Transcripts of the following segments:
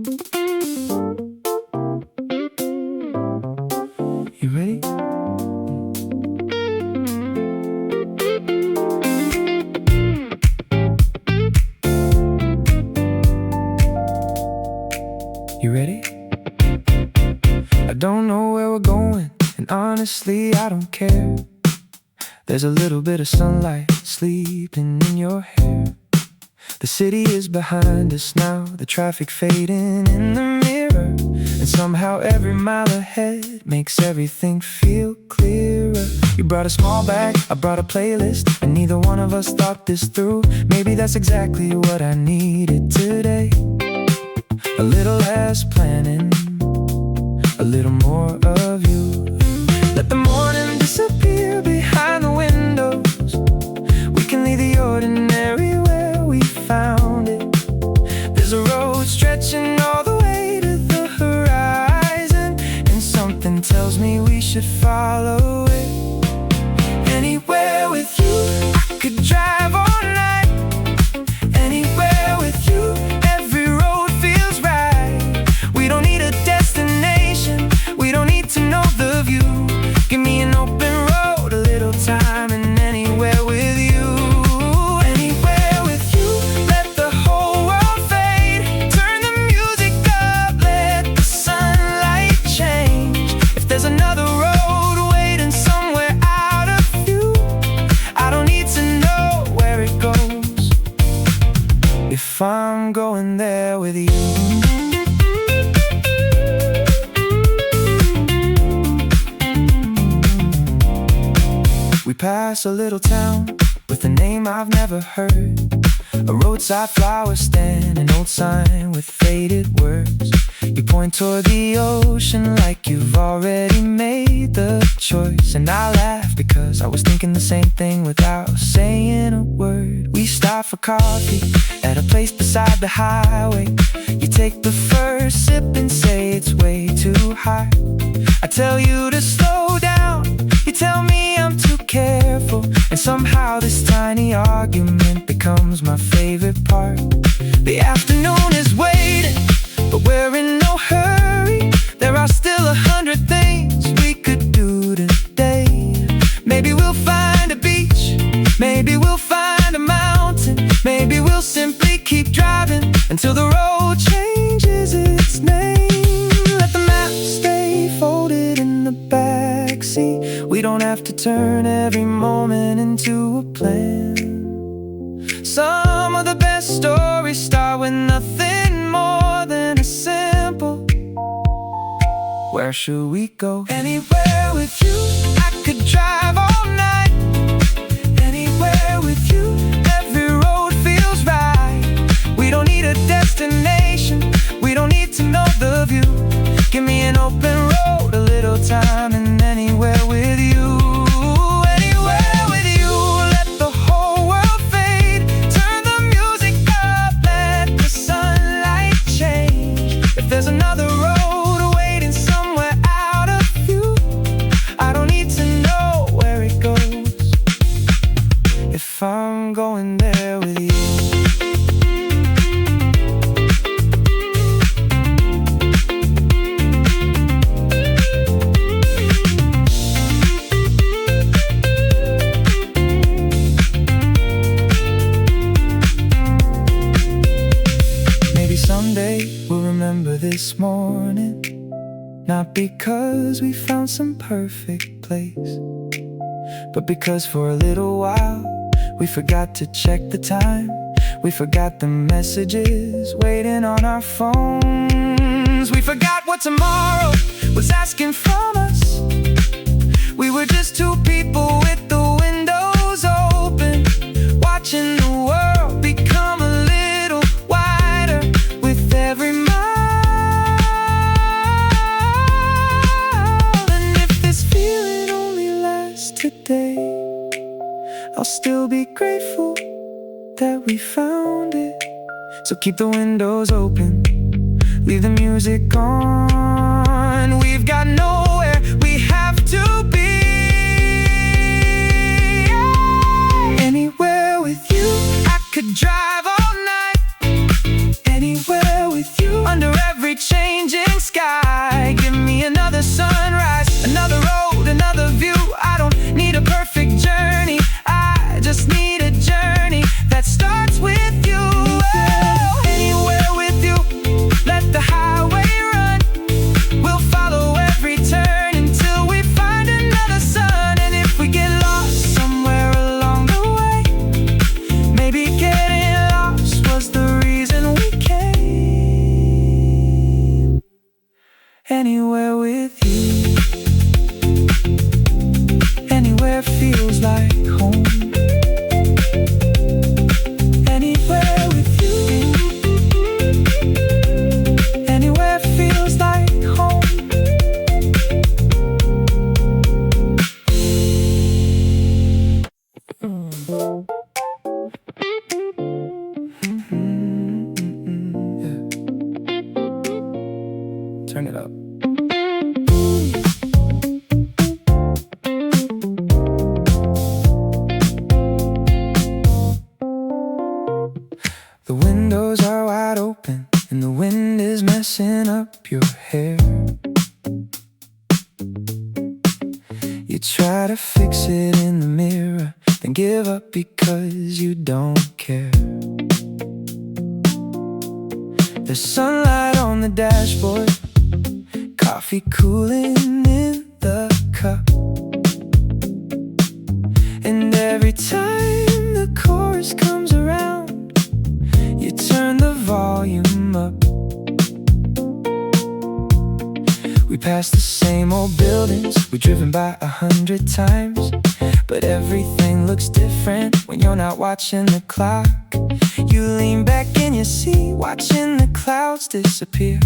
You ready? You ready? I don't know where we're going, and honestly I don't care. There's a little bit of sunlight sleeping in your hair. The city is behind us now, the traffic fading in the mirror, and somehow every mile ahead makes everything feel clearer. You brought a small bag, I brought a playlist, and neither one of us thought this through. Maybe that's exactly what I needed today. A little less planning, a little more of you. Let the morning disappear behind the windows. We can leave the ordinary where we found it. There's a road stretching all the way to the horizon, and something tells me we should follow it. Anywhere with you, I could drive all night. Anywhere with you, every road feels right. We don't need a destination, we don't need to know the view. Give me an open road, a little time, and anywhere with you. Anywhere with you, let the whole world fade. Turn the music up, let the sunlight change. If there's another road waiting somewhere out of view, I don't need to know where it goes if I'm going there with you. We pass a little town with a name I've never heard, a roadside flower stand, an old sign with faded words. You point toward the ocean like you've already made the choice, and I laugh because I was thinking the same thing without saying a word. We stop for coffee at a place beside the highway. You take the first sip and say it's way too high. I tell you to slow down, you tell me I'm too careful, and somehow this tiny argument becomes my favorite part. The afternoon is waiting, but we're in no hurry. There are still 100 things we could do today. Maybe we'll find a beach, maybe we'll find a mountain, maybe we'll simply keep driving until the road changes its name. Let the map stay folded in the backseat. We don't have to turn every moment into a plan. Some of the best stories start with nothing more than a simple where should we go? Anywhere with you, I could drive all night. Anywhere with you, every road feels right. We don't need a destination, we don't need to know the view. Give me an open road, a little time, and anywhere with you. Anywhere with you, let the whole world fade. Turn the music up, let the sunlight change. If there's another road waiting somewhere out of view, I don't need to know where it goes if I'm going there with you. Someday we'll remember this morning, not because we found some perfect place, but because for a little while we forgot to check the time. We forgot the messages waiting on our phones. We forgot what tomorrow was asking from us. We were just two people with the windows open, watching the world become a little wider with every mile. And if this feeling only lasts today, I'll still be grateful that we found it. So keep the windows open, leave the music on. We've got nowhere we have to be. Anywhere with you, I could drive all night. Anywhere with you, under every anywhere with you. Anywhere feels like home. Anywhere with you. Anywhere feels like home. Turn it up. The windows are wide open and the wind is messing up your hair. You try to fix it in the mirror, then give up because you don't care. There's sunlight on the dashboard, coffee cooling in the cup. And every time the chorus comes around, you turn the volume up. We pass the same old buildings we've driven by 100 times, but everything looks different when you're not watching the clock. You lean back in your seat, watching the clouds disappear,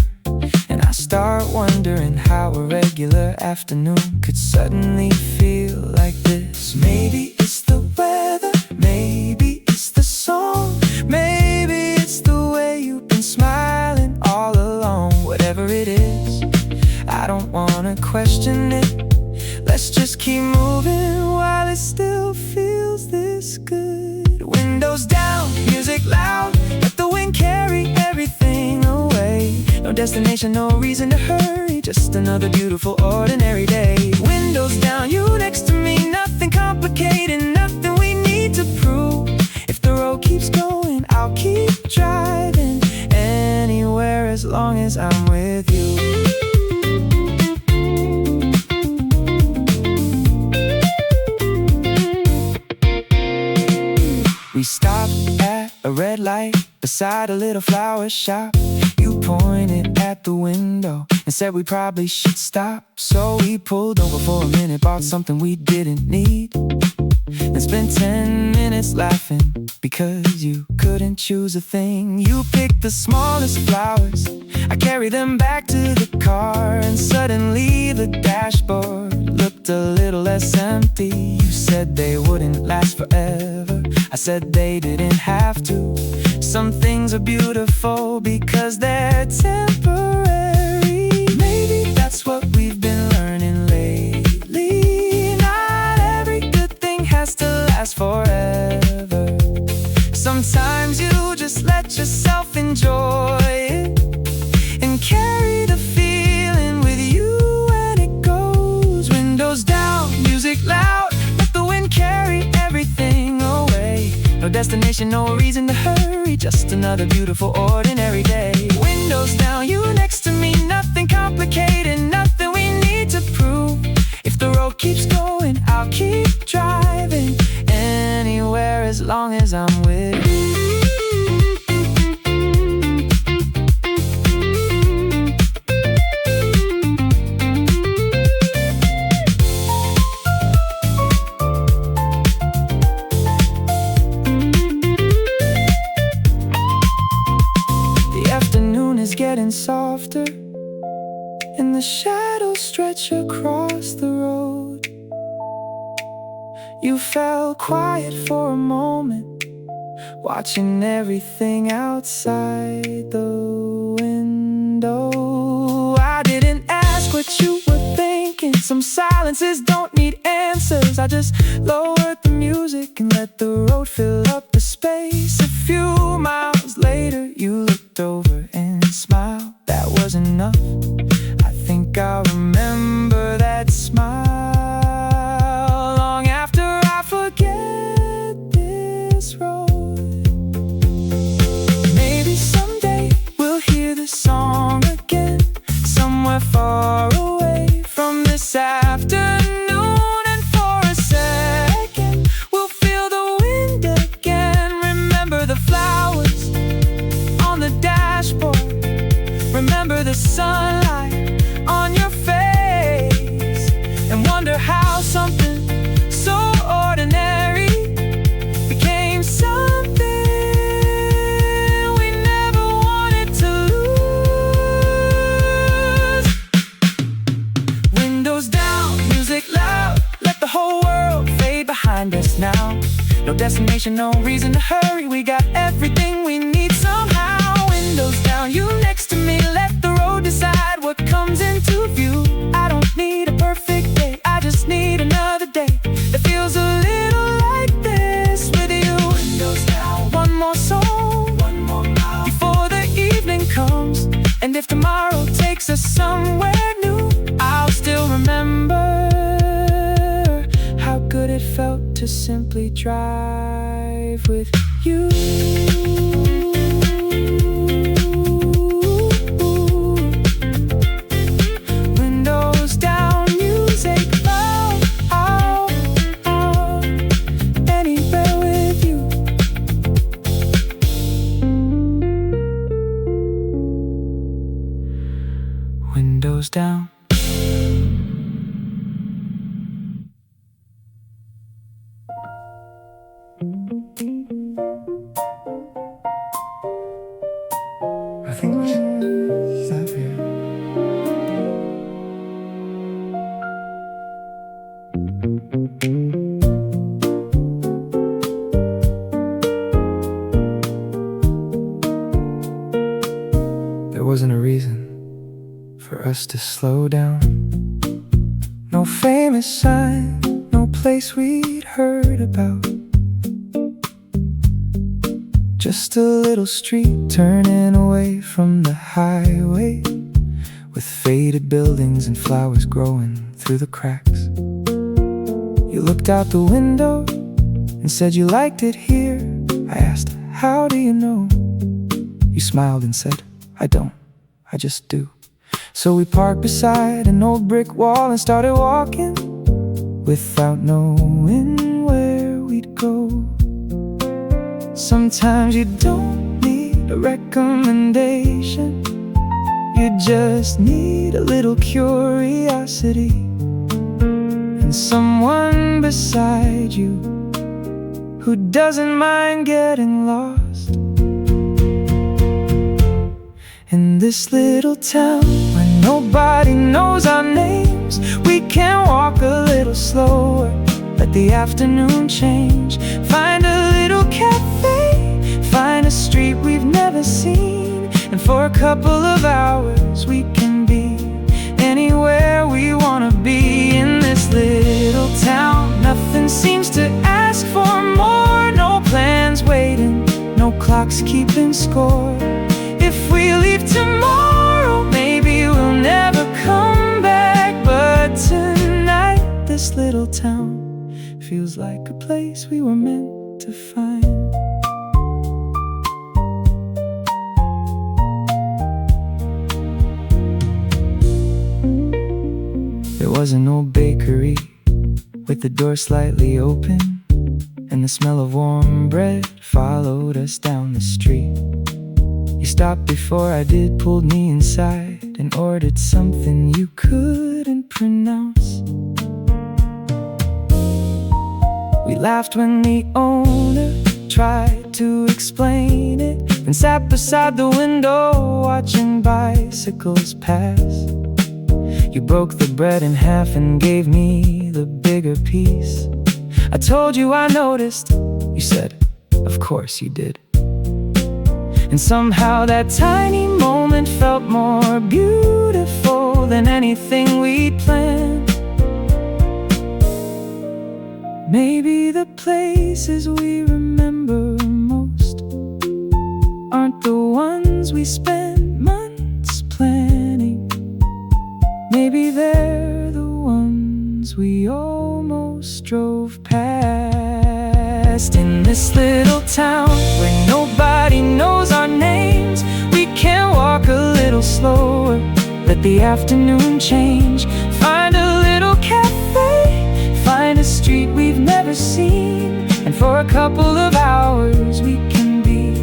and I start wondering how a regular afternoon could suddenly feel like this. Maybe it's the weather, maybe it's the song, maybe it's the way you've been smiling all along. Whatever it is, I don't wanna question it. Let's just keep moving while it still feels this good. Windows down, music loud, let the wind carry everything away. No destination, no reason to hurry, just another beautiful ordinary day. Windows down, you next to me, nothing complicated, nothing we need to prove. If the road keeps going, I'll keep driving anywhere as long as I'm with you. We stopped at a red light beside a little flower shop. You pointed at the window and said we probably should stop. So we pulled over for a minute, bought something we didn't need, and spent 10 minutes laughing because you couldn't choose a thing. You picked the smallest flowers, I carried them back to the car, and suddenly the dashboard looked a little less empty. You said they wouldn't last forever, I said they didn't have to. Some things are beautiful because they're temporary. Maybe that's what we've been learning lately. Not every good thing has to last forever. Sometimes you just let yourself enjoy it and carry the feeling with you when it goes. Windows down, music loud, let the wind carry everything away. No destination, no reason to hurry, just another beautiful ordinary day. Windows down, you next to me, nothing complicated, nothing we need to prove. If the road keeps going, I'll keep driving anywhere as long as I'm with you. Getting softer, and the shadows stretch across the road. You fell quiet for a moment, watching everything outside the window. I didn't ask what you were thinking, some silences don't need answers. I just lowered the music and let the road fill up the space. A few miles later, you looked over and smiled. That was enough, I think I'll remember that smile long after I forget this road. Maybe someday we'll hear this song again, somewhere far away from this afternoon. And for a second we'll feel the wind again. Remember the flowers on the dashboard, remember the sunlight on No destination, no reason to hurry. We got everything we need somehow. Windows down, you next to me. Let the road decide what comes into view. I don't need a perfect day, I just need another day that feels a little like this with you. Windows down, one more song, one more mile before the evening comes. And if tomorrow takes us somewhere new, I'll still remember how good it felt to simply drive with you. Windows down, music loud, anywhere with you. Windows down. I think we should stop here. There wasn't a reason for us to slow down. No famous sign, no place we'd heard about. Just a little street turning away from the highway, with faded buildings and flowers growing through the cracks. You looked out the window and said you liked it here. I asked, how do you know? You smiled and said, I don't, I just do. So we parked beside an old brick wall and started walking without knowing where we'd go. Sometimes you don't need a recommendation, you just need a little curiosity and someone beside you who doesn't mind getting lost. In this little town where nobody knows our names, we can walk a little slower, let the afternoon change. Find a little cafe, find a street we've never seen, and for a couple of hours we can be anywhere we wanna be. In this little town, nothing seems to ask for more. No plans waiting, no clocks keeping score. If we leave tomorrow, maybe we'll never come back. But tonight, this little town feels like a place we were meant to find. There was an old bakery with the door slightly open, and the smell of warm bread followed us down the street. You stopped before I did, pulled me inside, and ordered something you couldn't pronounce. We laughed when the owner tried to explain it, and sat beside the window watching bicycles pass. You broke the bread in half and gave me the bigger piece. I told you I noticed, you said, of course you did. And somehow that tiny moment felt more beautiful than anything we'd planned. Maybe the places we remember most aren't the ones we spent months planning. Maybe they're the ones we almost drove past. In this little town where nobody knows our names, we can walk a little slower, let the afternoon change. Find a little cafe, find a street we've never seen, and for a couple of hours we can be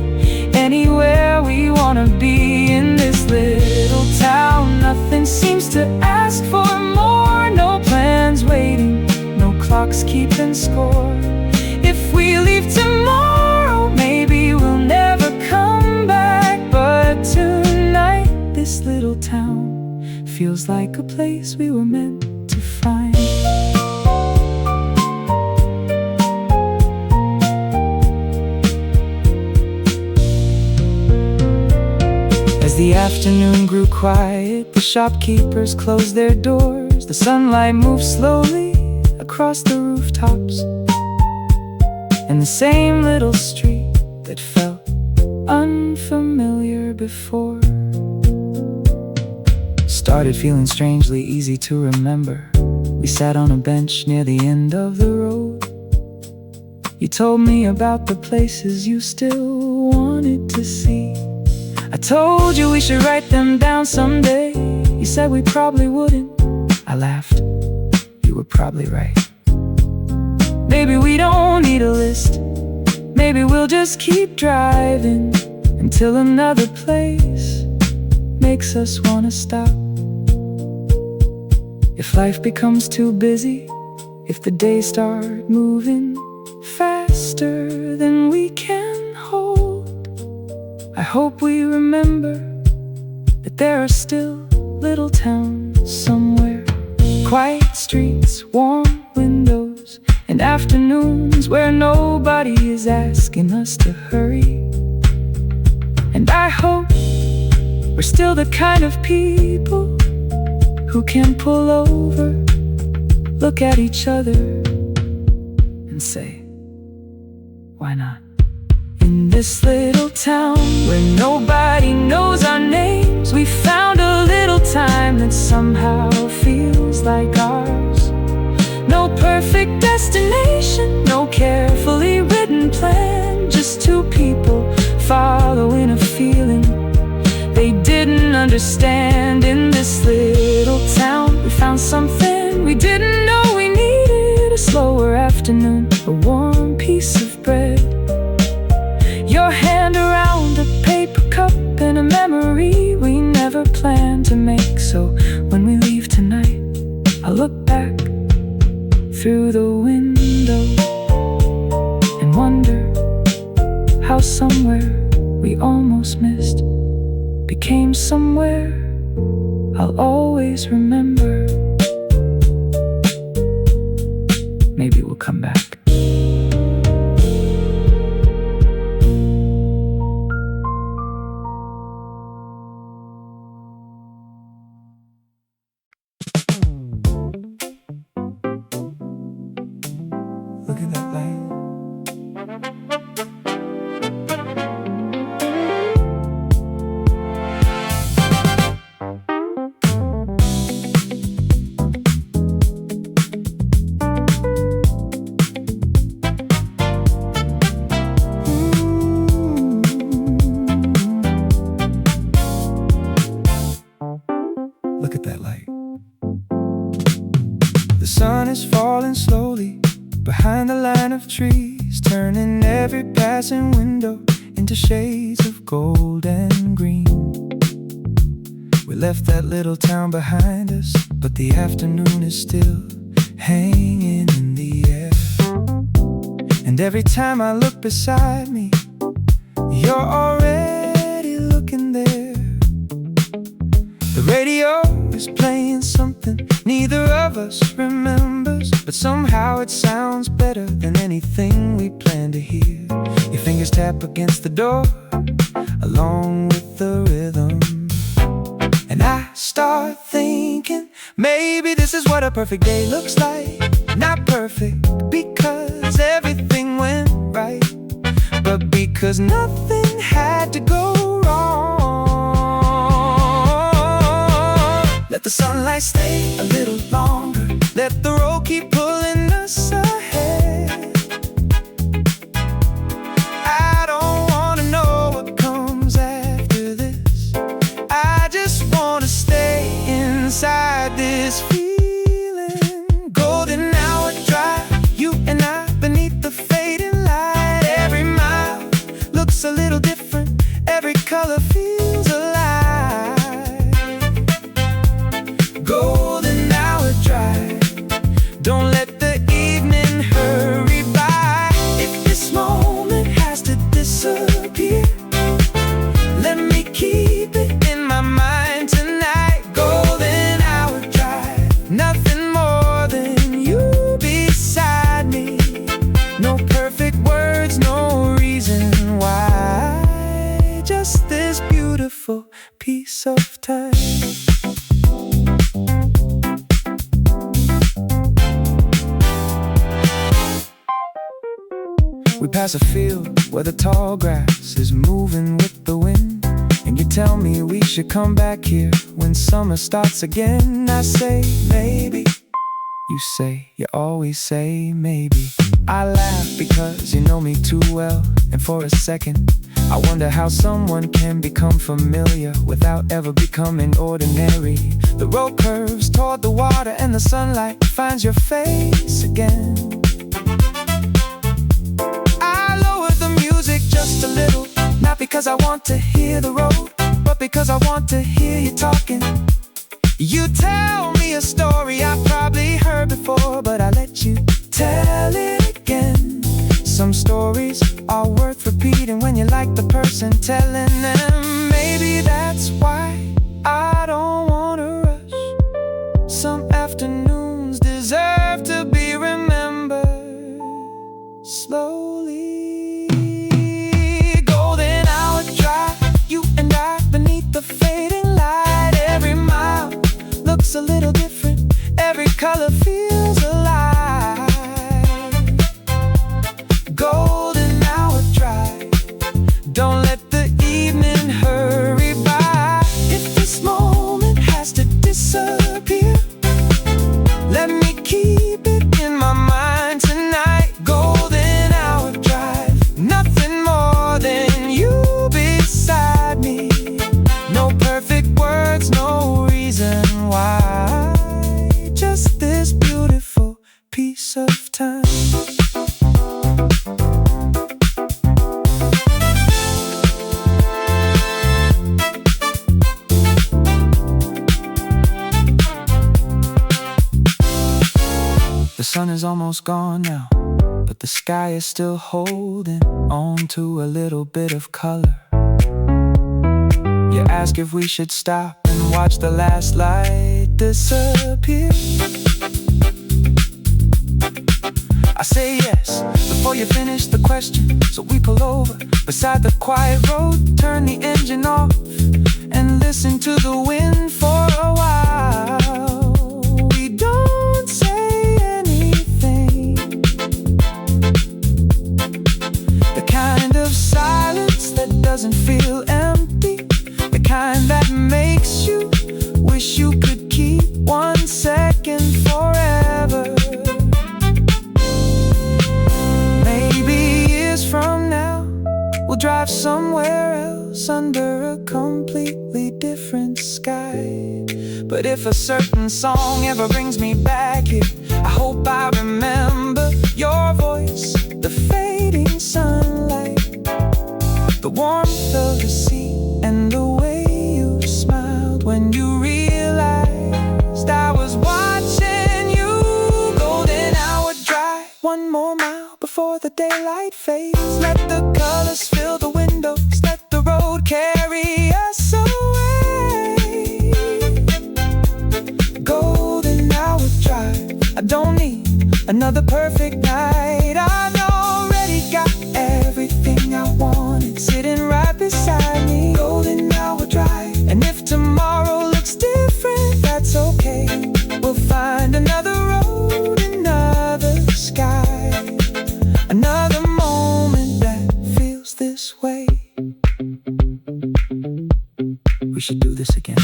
anywhere we wanna be. In this little town, nothing seems to ask for more. No plans waiting, no clocks keeping score. If we leave tomorrow, maybe we'll never come back. But tonight, this little town feels like a place we were meant to find. the afternoon grew quiet, the shopkeepers closed their doors. The sunlight moved slowly across the rooftops, and the same little street that felt unfamiliar before started feeling strangely easy to remember. We sat on a bench near the end of the road. You told me about the places you still wanted to see. I told you we should write them down someday. You said we probably wouldn't. I laughed. You were probably right. Maybe we don't need a list. Maybe we'll just keep driving until another place makes us wanna stop. If life becomes too busy, if the days start moving faster than we can hold, I hope we remember that there are still little towns somewhere. Quiet streets, warm windows, and afternoons where nobody is asking us to hurry. And I hope we're still the kind of people who can pull over, look at each other, and say, why not? In this little town where nobody knows our names, we found a little time that somehow feels like ours. No perfect destination, no carefully written plan, just two people following a feeling they didn't understand. In this little town we found something we didn't know we needed. A slower afternoon, a warm piece of bread, your hand around a paper cup, and a memory we never planned to make. So when we leave tonight, I look back through the window and wonder how somewhere we almost missed became somewhere I'll always remember. Maybe we'll come back. Look at that light. Look at that light. The sun is falling slowly behind the line of trees, turning every passing window into shades of gold and green. We left that little town behind us, but the afternoon is still hanging in the air. And every time I look beside me, you're already looking there. The radio is playing something neither of us remembers, but somehow it sounds better than anything we planned to hear. Your fingers tap against the door along with the rhythm, and I start thinking maybe this is what a perfect day looks like. Not perfect because everything went right, but because nothing had to go wrong. Let the sunlight stay a little longer, let the road keep pulling us ahead. I don't wanna know what comes after this, I just wanna stay inside this feeling. Golden hour drive, you and I beneath the fading light. Every mile looks a little different, every color feels alive. Golden hour drive, don't let the evening hurry by. If this moment has to disappear, let me keep it in my mind tonight. Golden hour drive. We pass a field where the tall grass is moving with the wind, and you tell me we should come back here when summer starts again. I say maybe, you say, you always say maybe. I laugh because you know me too well, and for a second I wonder how someone can become familiar without ever becoming ordinary. The road curves toward the water and the sunlight finds your face again. I lower the music just a little, not because I want to hear the road, but because I want to hear you talking. You tell me a story I've probably heard before, but I let you tell it again. Some stories are worth repeating when you like the person telling them. Maybe that's why I don't wanna rush. Some afternoons deserve to be remembered slowly. Golden hour drive, you and I beneath the fading light. Every mile looks a little different, every color feels alive. Golden hour drive, don't let the evening hurry by. If this moment has to disappear, let me keep it in my mind tonight. Golden hour drive, nothing more than you beside me. No perfect words, no reason why, just this beautiful piece of time. The sun is almost gone now, but the sky is still holding on to a little bit of color. You ask if we should stop and watch the last light disappear. I say yes before you finish the question, so we pull over beside the quiet road, turn the engine off, and listen to the wind for a while. We don't say anything, the kind of silence that doesn't feel empty, the kind that makes you wish you could keep 1 second forever. Maybe years from now we'll drive somewhere else under a completely different sky. But if a certain song ever brings me back here, I hope I remember your voice, the fading sunlight, the warmth of the sea, and the way you smiled when you realized I was watching you. Golden hour drive, 1 more mile before the daylight fades. Let the colors fill the windows, let the road carry us away. Golden hour drive, I don't need another perfect night. I've already got everything I wanted sitting right beside me. Golden hour drive, and if tomorrow looks different, that's okay. We'll find another road, another sky, another moment that feels this way. We should do this again.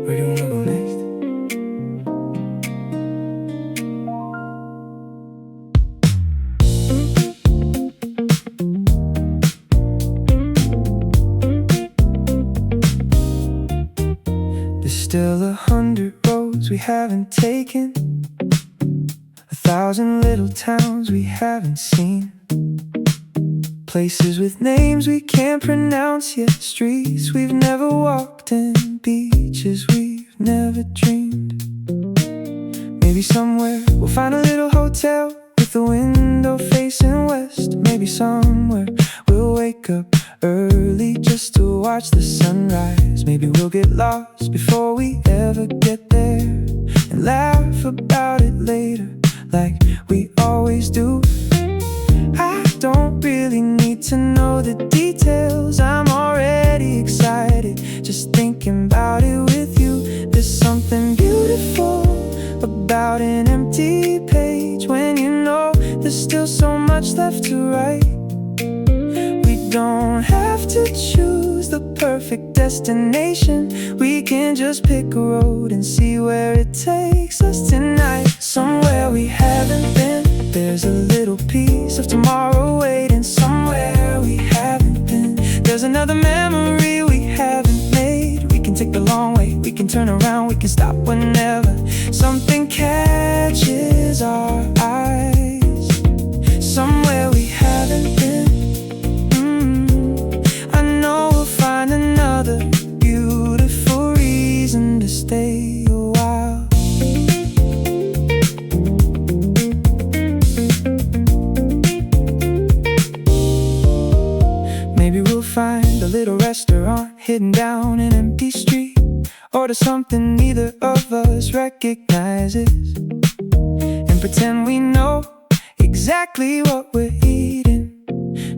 Where do you wanna go next? There's still 100 roads we haven't taken, 1,000 little towns we haven't seen, places with names we can't pronounce yet, streets we've never walked, and beaches we've never dreamed. Maybe somewhere we'll find a little hotel with a window facing west. Maybe somewhere we'll wake up early just to watch the sunrise. Maybe we'll get lost before we ever get there, and laugh about it later like we always do. I don't really need to know the details, I'm already excited just thinking about it with you. There's something beautiful about an empty page when you know there's still so much left to write. We don't have to choose the perfect destination, we can just pick a road and see where it takes us tonight. Somewhere we haven't been, there's a little piece of tomorrow waiting. Somewhere we haven't been, there's another memory we haven't made. We can take the long way, we can turn around, we can stop whenever something catches our eyes. Somewhere we haven't been, I know we'll find another beautiful reason to stay a while. Maybe we'll find a little restaurant hidden down an empty street, order something neither of us recognizes, and pretend we know exactly what we're eating.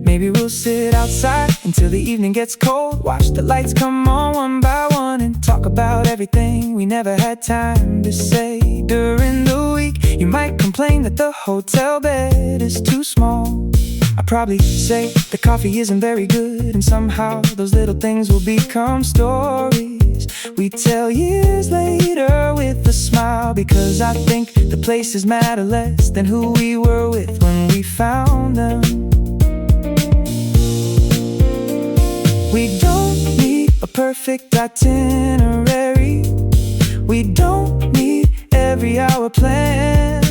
Maybe we'll sit outside until the evening gets cold, watch the lights come on one by one, and talk about everything we never had time to say. During the week, you might complain that the hotel bed is too small. I'd probably say the coffee isn't very good, and somehow those little things will become stories we tell years later with a smile, because I think the places matter less than who we were with when we found them. We don't need a perfect itinerary, we don't need every hour plan.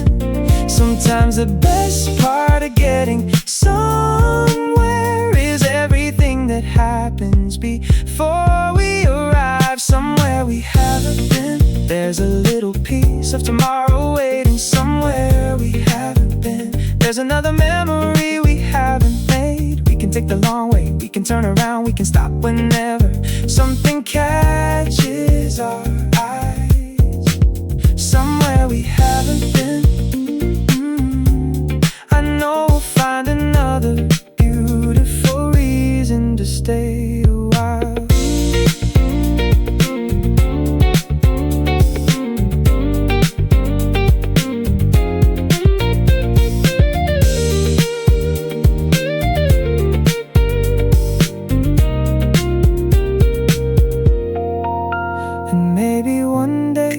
Sometimes the best part of getting somewhere is everything that happens before we arrive. Somewhere we haven't been, there's a little piece of tomorrow waiting. Somewhere we haven't been, there's another memory we haven't made. We can take the long way, we can turn around, we can stop whenever something catches our eyes. Somewhere we haven't been, I know we'll find another beautiful reason to stay a while. And maybe one day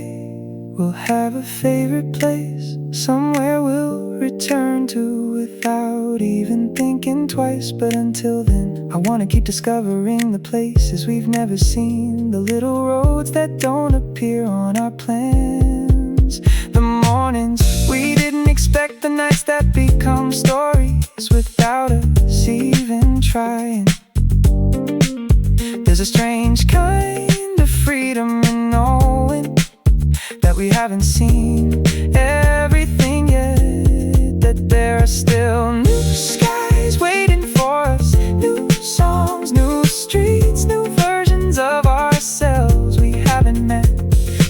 we'll have a favorite place, somewhere we'll return to without even thinking twice. But until then, I wanna keep discovering the places we've never seen, the little roads that don't appear on our plans, the mornings we didn't expect, the nights that become stories without us even trying. There's a strange kind of freedom in knowing that we haven't seen everything yet, that there are still new skies waiting for us, new songs, new streets, new versions of ourselves we haven't met.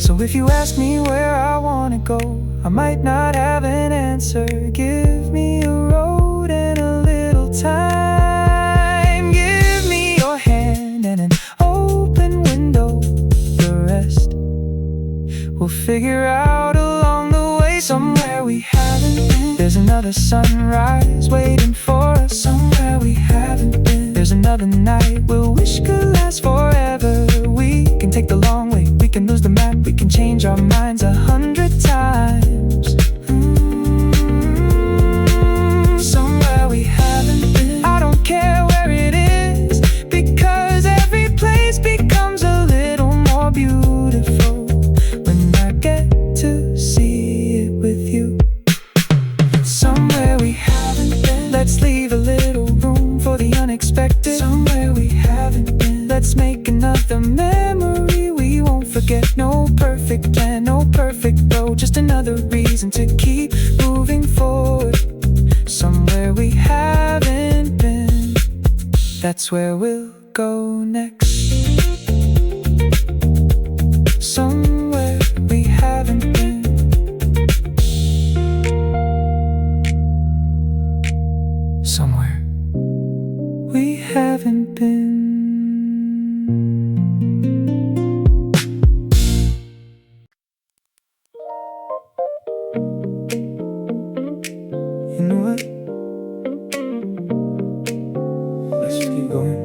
So if you ask me where I wanna go, I might not have an answer. Give me a road and a little time, give me your hand and an open window, the rest we'll figure out along the way. Somewhere we haven't been, there's another sunrise waiting for us. Somewhere we haven't been, there's another night we'll wish could last forever. We can take the long way, we can lose the map, we can change our minds 100 times. Somewhere we haven't been, I don't care where it is, because every place becomes a little more beautiful when I get to see it with you. Somewhere we haven't been, let's leave a little room for the unexpected. Somewhere we haven't been, let's make another memory we won't forget. No perfect plan, no perfect road, just another reason to keep moving forward. Somewhere we haven't been, that's where we'll go next. Somewhere we haven't been. Somewhere we haven't been. You know what? Let's just keep going.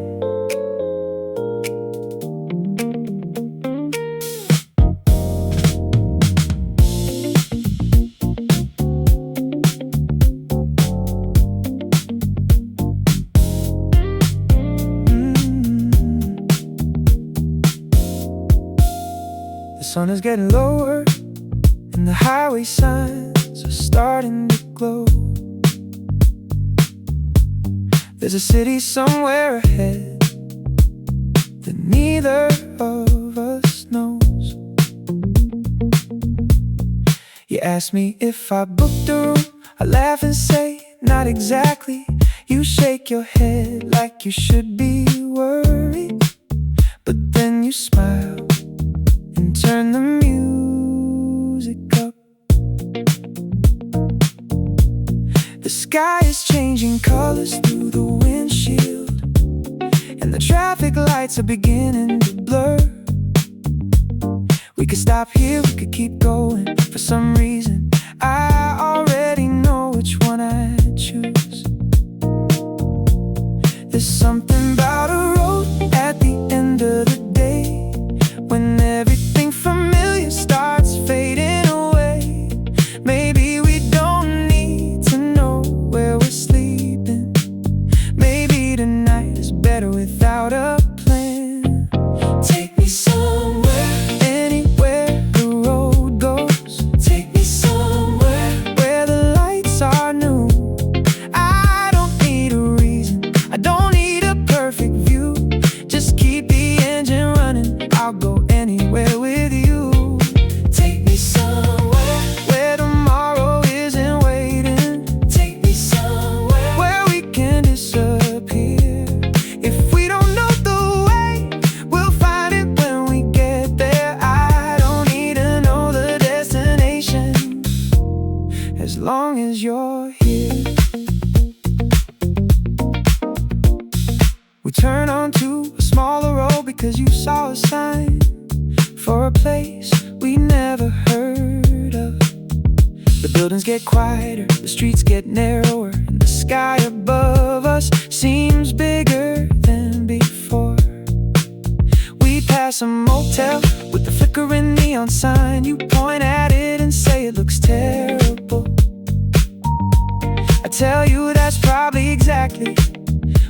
The sun is getting lower and the highway signs are starting to glow. There's a city somewhere ahead that neither of us knows. You ask me if I booked a room, I laugh and say, not exactly. You shake your head like you should be worried, but then you smile and turn the music up. The sky is changing colors through the windshield, and the traffic lights are beginning to blur. We could stop here, we could keep going. For some reason, I already know which one I'd choose. There's something about a road at the end of the day, when everything familiar starts fading away. Maybe we don't need to know where we're sleeping. Maybe tonight is better without a plan. Take me somewhere, anywhere the road goes. Take me somewhere where the lights are new. I don't need a reason, I don't need a perfect view. Just keep the engine running, I'll go anywhere with you. Take me somewhere where tomorrow isn't waiting. Take me somewhere where we can disappear. If we don't know the way, we'll find it when we get there. I don't need to know the destination, as long as you're here. We turn onto a smaller road because you saw a sign for a place we never heard of. The buildings get quieter, the streets get narrower, and the sky above us seems bigger than before. We pass a motel with the flickering neon sign. You point at it and say it looks terrible. I tell you that's probably exactly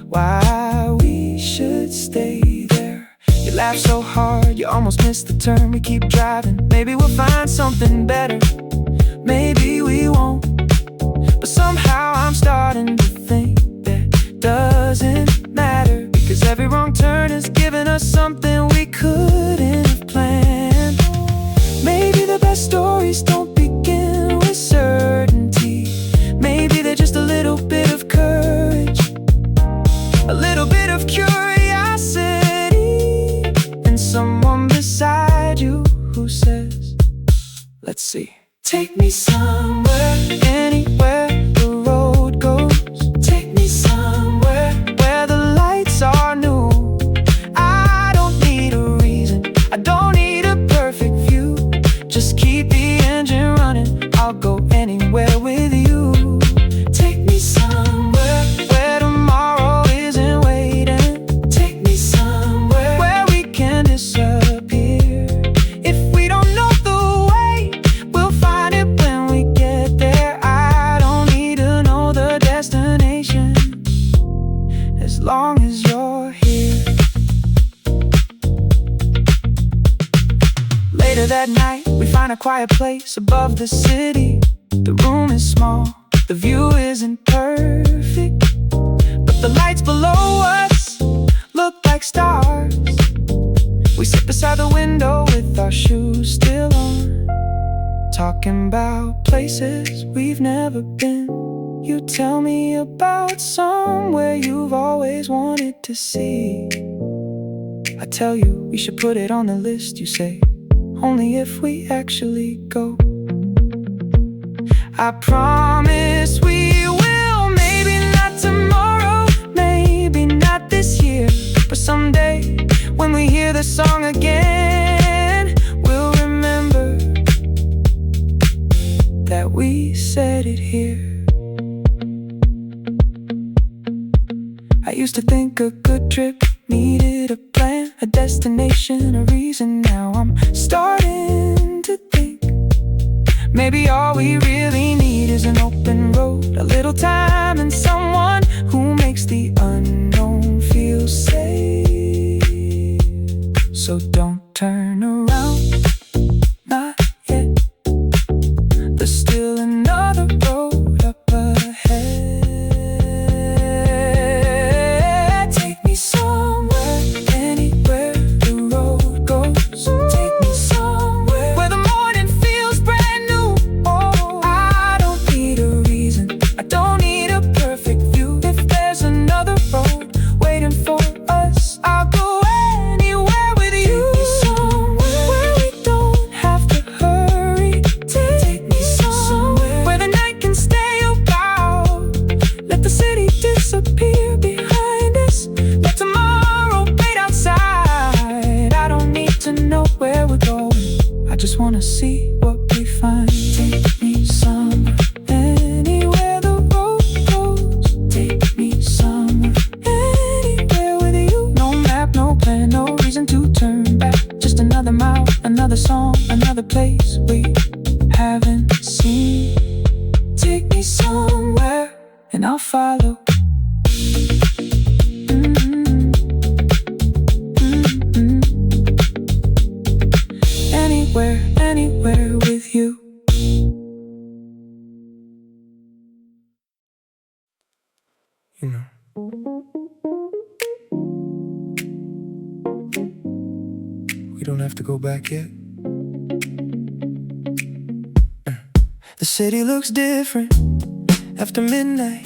why we should stay there. You laugh so hard, you almost miss the turn. We keep driving, maybe we'll find something better. Maybe we won't, but somehow I'm starting to think that doesn't matter, because every wrong turn has given us something we couldn't have planned. Maybe the best stories don't begin with certainty. Maybe they're just a little bit of courage, a little bit of curiosity, and someone beside you who says, let's see. Take me somewhere, anywhere the road goes. Take me somewhere where the lights are new. I don't need a reason, I don't need a perfect view. Just keep the engine running, I'll go anywhere with you. Take me somewhere where tomorrow isn't waiting. Take me somewhere where we can disappear. If we don't know the way, we'll find it when we get there. I don't need to know the destination, as long as you're here. Later that night, we find a quiet place above the city. The room is small, the view isn't perfect, but the lights below us look like stars. We sit beside the window with our shoes still on, talking about places we've never been. You tell me about somewhere you've always wanted to see. I tell you we should put it on the list. You say, only if we actually go. I promise we will. Maybe not tomorrow, maybe not this year, but someday when we hear the song again, we'll remember that we said it here. I used to think a good trip needed a plan, a destination, a reason. Now I'm starting to think maybe all we really need is an open road, a little time, and someone who makes the unknown feel safe. So don't turn around, not yet. There's still another road up ahead. Take me somewhere, anywhere the road goes. Take me somewhere where the morning feels brand new. Oh, I don't need a reason, I don't need a perfect view. If there's another road waiting for us, I'll go anywhere with you. Take me somewhere where we don't have to hurry. Take me somewhere where the night can stay about. Let the city disappear behind us. Let tomorrow wait outside. I don't need to know where we're going, I just wanna see what we find. Take me somewhere, anywhere the road goes. Take me somewhere, anywhere with you. No map, no plan, no reason to turn back. Just another mile, another song, another place we haven't seen. Take me somewhere and I'll follow. Anywhere, anywhere with you. You know, we don't have to go back yet. The city looks different after midnight.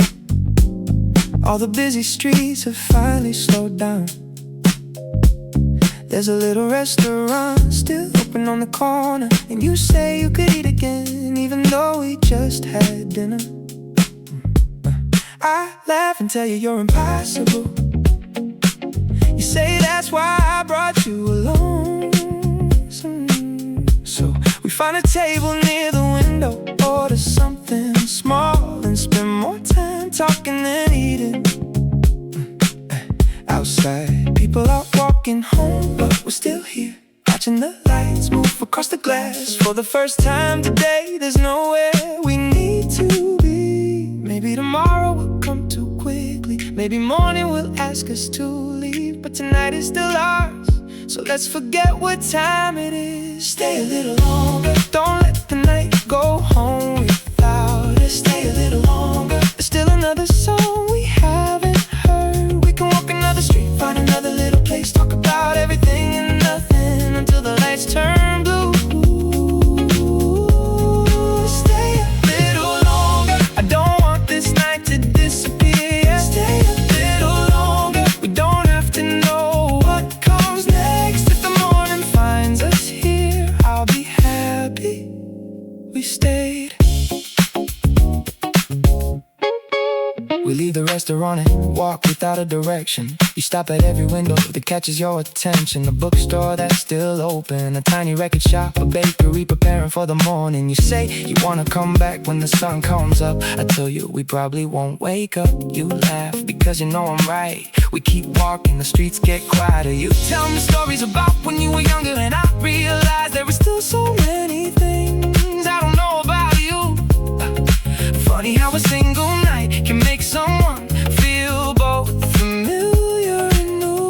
All the busy streets have finally slowed down. There's a little restaurant still open on the corner, and you say you could eat again even though we just had dinner. I laugh and tell you you're impossible. You say that's why I brought you along. So we find a table near the window, order something small, and spend more time talking than eating. Outside, people are walking home, but we're still here, watching the lights move across the glass. For the first time today, there's nowhere we need to be. Maybe tomorrow will come too quickly, maybe morning will ask us to leave, but tonight is still ours, so let's forget what time it is. Stay a little longer, don't let the night go home without us. Stay a little longer, there's still another song we haven't heard. We can walk another street, find another little place, talk about everything and nothing until the lights turn blue. Stay a little longer, I don't want this night to disappear. Stay a little longer, we don't have to know what comes next. If the morning finds us here, I'll be happy we stayed. We leave the restaurant and walk without a direction. You stop at every window that catches your attention. A bookstore that's still open, a tiny record shop, a bakery preparing for the morning. You say you wanna come back when the sun comes up. I tell you we probably won't wake up. You laugh because you know I'm right. We keep walking, the streets get quieter. You tell me stories about when you were younger, and I realize there were still so many things I don't know about you. Funny how a single night can make someone feel both familiar and new.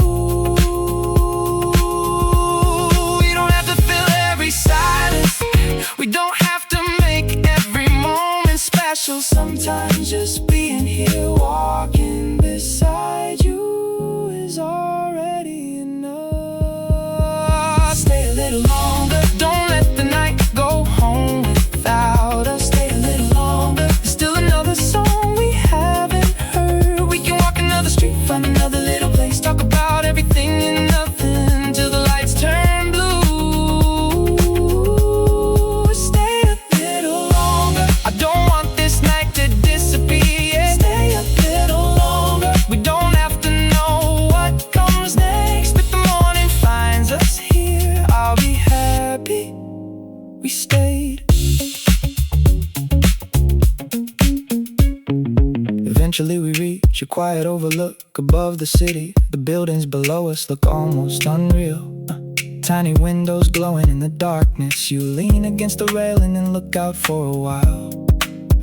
We don't have to fill every silence, we don't have to make every moment special. Sometimes just being here, walking beside you is already enough. Stay a little longer, don't let the night go home without us. Stay a little longer, there's still another song we Eventually we reach a quiet overlook above the city. The buildings below us look almost unreal. Tiny windows glowing in the darkness. You lean against the railing and look out for a while.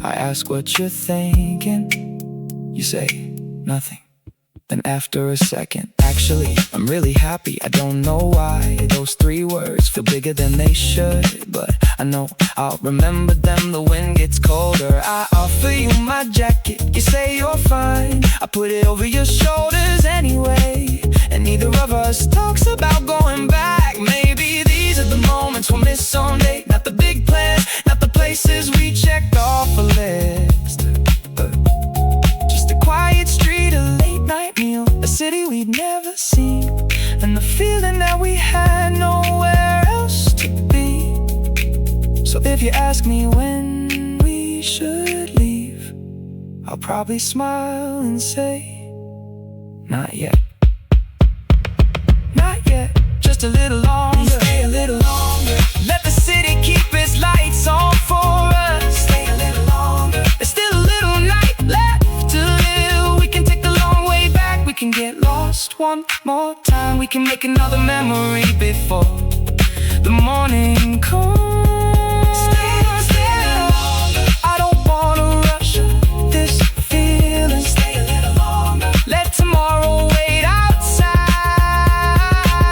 I ask what you're thinking. You say, nothing. Then after a second, actually, I'm really happy. I don't know why. Those 3 words feel bigger than they should, but I know I'll remember them. The wind gets colder. I offer you my jacket. You say you're fine. I put it over your shoulders anyway. And neither of us talks about going back. Maybe these are the moments we'll miss someday. Not the big plans, not the places we checked off a list, but just a quiet street, a late night meal, a city we'd never seen, and the feeling that we had nowhere else to be. So if you ask me when we should leave, I'll probably smile and say, not yet. Not yet, just a little longer. Stay a little longer. Let the city keep its lights on for us. Stay a little longer. There's still a little night left to live. We can take the long way back. We can get lost one more time. We can make another memory before the morning comes. Stay a little longer. I don't wanna rush this feeling. Stay a little longer. Let tomorrow wait outside.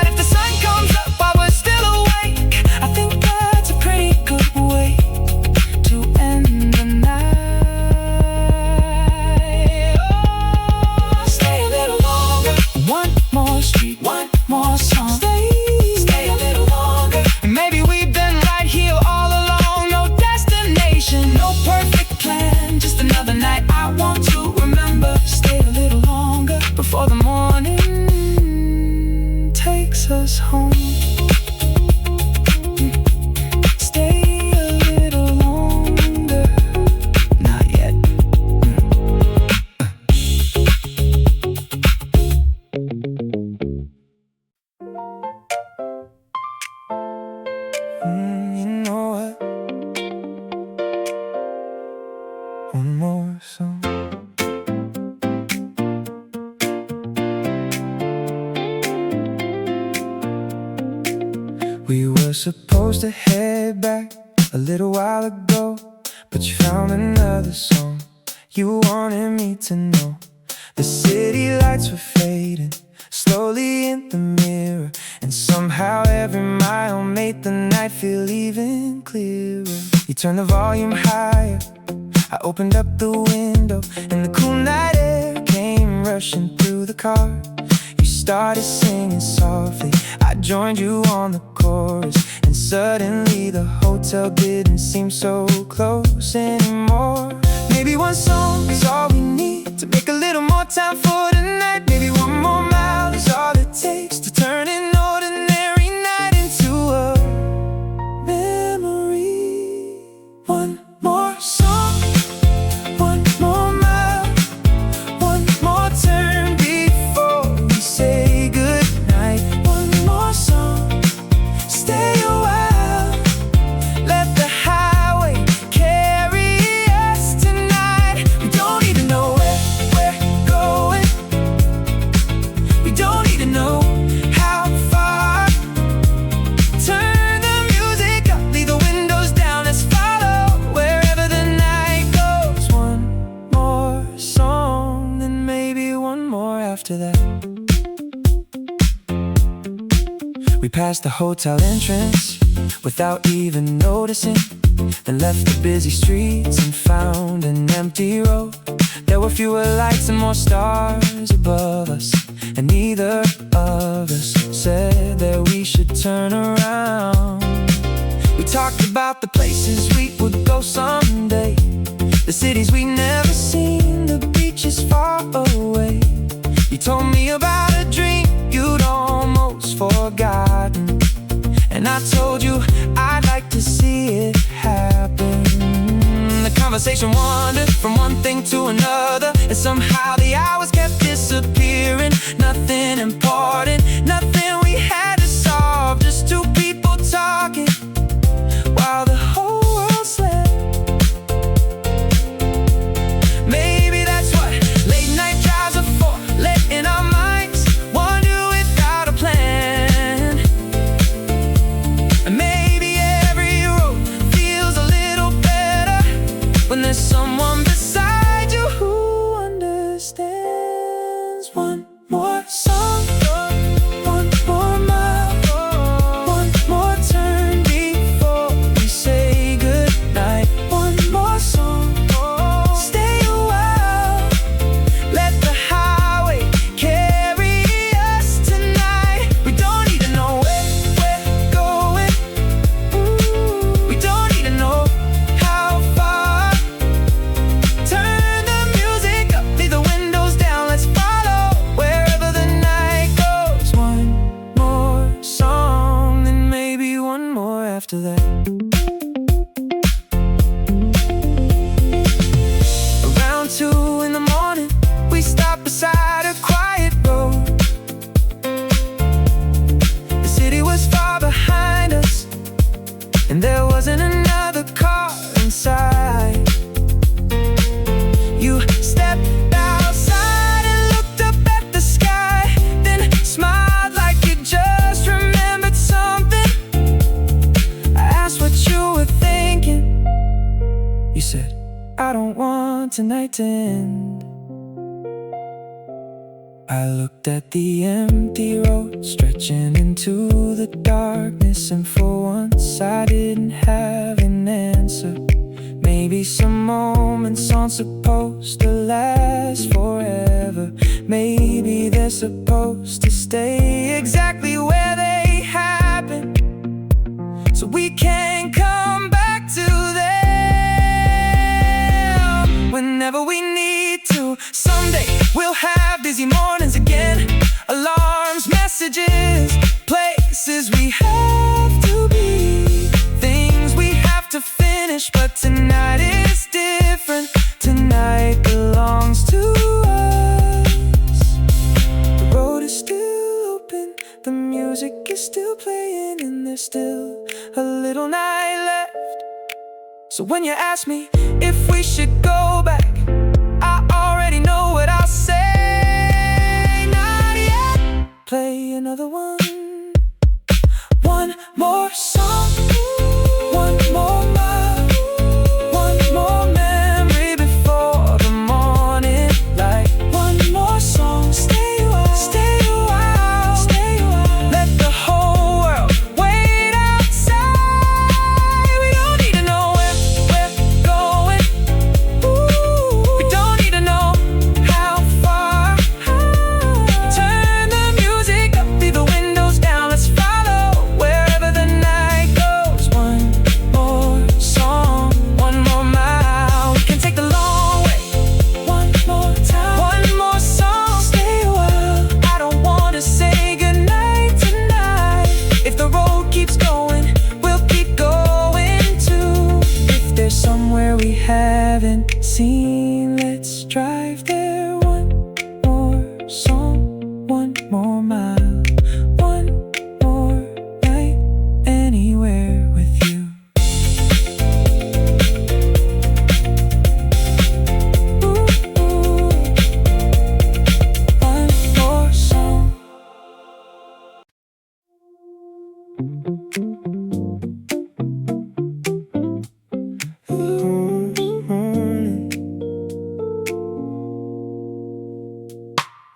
If the sun comes up while we're still awake, I think that's a pretty good way to end the night. Oh, stay a little longer. One more street, one more song. Stay a little longer. Maybe we've been right here all along. No destination, no perfect plan, just another night I want to remember. Stay a little longer before the morning takes us home. Stay a little longer. Not yet. You know what? One more song. We were supposed to head back a little while ago, but you found another song you wanted me to know. The city lights were fading slowly in the mirror, and somehow every mile made the night feel even clearer. You turned the volume higher, I opened up the window, and the cool night air came rushing through the car. You started singing softly, I joined you on the chorus, and suddenly the hotel didn't seem so close anymore. Maybe one song is all we need to make a little more time for tonight. Maybe one more mile is all it takes to turn an ordinary night into a memory. One more song, one more mile, one more turn before we say goodnight. One more song, stay a while, let the highway carry us tonight. We don't need to know where we're going. We don't need to know how far. Turn the music up, leave the windows down, let's follow wherever the night goes. One more song, then maybe one more after that. We passed the hotel entrance without even noticing, then left the busy streets and found an empty road. There were fewer lights and more stars above us, and neither of us said that we should turn around. We talked about the places we would go someday, the cities we never seen, the beaches far away. You told me about a dream you'd almost forgotten, and I told you I'd like to see it happen. The conversation wandered from one thing to another, and somehow the hours kept disappearing. Nothing important, nothing we had to solve, just two people talking while the whole world slept. Maybe that's what I don't want tonight to end. I looked at the empty road stretching into the darkness, and for once I didn't have an answer. Maybe some moments aren't supposed to last forever. Maybe they're supposed to stay exactly where they happen, so we can come back to them whenever we need to. Someday we'll have dizzy mornings again, alarms, messages, places we have to be, things we have to finish. But tonight is different. Tonight belongs to us. The road is still open, the music is still playing, and there's still a little night left. So when you ask me if we should go back, I already know what I'll say. Not yet. Play another one. One more song, one more mile, one more memory before the morning light. One more song, stay a while, stay a while, stay a while. Let the whole world wait outside. We don't need to know where we're going. Ooh, we don't need to know how far. Turn the music up, leave the windows down, let's follow wherever the night goes. One more song, one more mile. We can take the long way. One more time, one more song, stay a while. I don't wanna say goodnight tonight. If the road keeps going, we'll keep going too. If there's somewhere we haven't seen, let's drive there. One more song, one more mile, one more night, anywhere with you. Ooh, ooh. One more song.